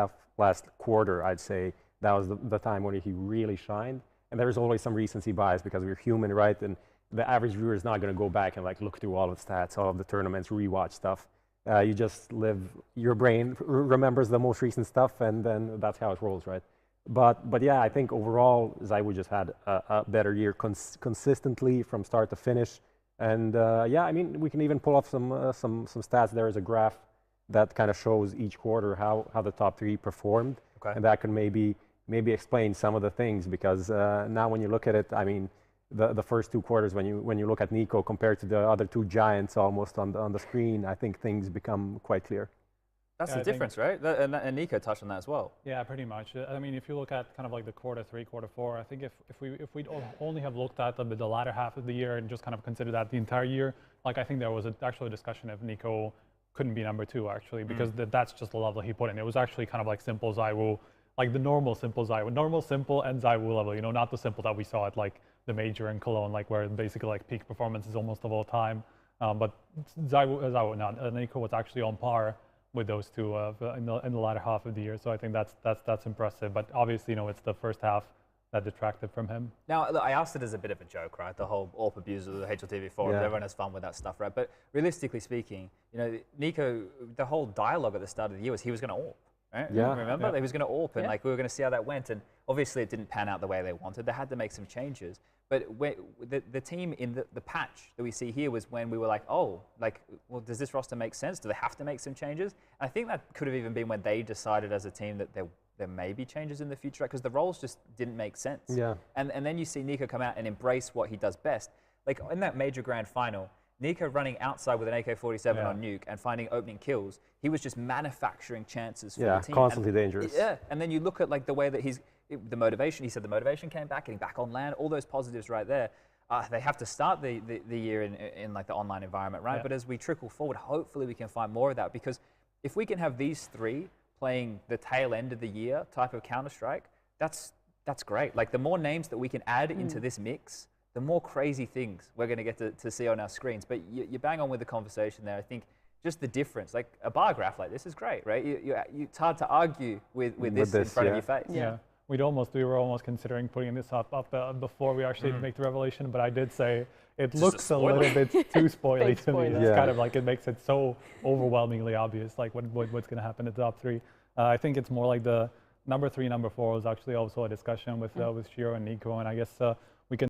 quarter. I'd say that was the time when he really shined, and there's always some recency bias because we're human, right? And the average viewer is not going to go back and like look through all of the stats, all of the tournaments, rewatch stuff. You just live, your brain remembers the most recent stuff, and then that's how it rolls, right? But yeah, I think overall ZywOo just had a better year consistently from start to finish. And yeah, I mean, we can even pull off some stats. There is a graph that kind of shows each quarter how the top 3 performed, and that can maybe explain some of the things, because now when you look at it, I mean, the first 2 quarters, when you look at NiKo compared to the other 2 giants almost on the screen, I think things become quite clear. That's the difference, right? And NiKo touched on that as well. Yeah, pretty much. I mean, if you look at kind of like the quarter 3, quarter 4, I think if we'd only have looked at the latter half of the year and just kind of considered that the entire year, like I think there was actually a discussion if NiKo couldn't be #2 actually, because that's just the level he put in. It was actually kind of like s1mple ZywOo, like the normal s1mple ZywOo, normal s1mple and ZywOo level, you know, not the s1mple that we saw at like the major in Cologne, like where basically like peak performance is almost of all time. But NiKo was actually on par with those 2 in the latter half of the year. So I think that's impressive. But obviously, you know, it's the first half that detracted from him. Now, look, I asked it as a bit of a joke, right? The whole AWP abuse of the HLTV forums, everyone has fun with that stuff, right? But realistically speaking, you know, NiKo, the whole dialogue at the start of the year was he was going to AWP. Right? Yeah. Remember? He was going to AWP, and like we were going to see how that went. And obviously it didn't pan out the way they wanted. They had to make some changes. But the team in the patch that we see here was when we were like, oh, like, well, does this roster make sense? Do they have to make some changes? And I think that could have even been when they decided as a team that there may be changes in the future, because the roles just didn't make sense. Yeah. And then you see NiKo come out and embrace what he does best. Like in that major grand final, NiKo running outside with an AK-47 on Nuke and finding opening kills, he was just manufacturing chances for the team. Constantly dangerous. Yeah, and then you look at like the way that the motivation, he said the motivation came back, getting back on land, all those positives right there. They have to start the year in like the online environment, right? But as we trickle forward, hopefully we can find more of that, because if we can have these three playing the tail end of the year type of Counter-Strike, that's great. Like the more names that we can add into this mix, the more crazy things we're going to get to see on our screens. But you bang on with the conversation there. I think just the difference, like a bar graph like this is great, right? It's hard to argue with this in front of your face. Yeah. We were almost considering putting this up before we actually make the revelation, but I did say it looks a little bit too spoily to me. It's kind of like it makes it so overwhelmingly obvious, like what's going to happen in the top three. I think it's more like the number 3, number 4 was actually also a discussion with Shiro and NiKo, and I guess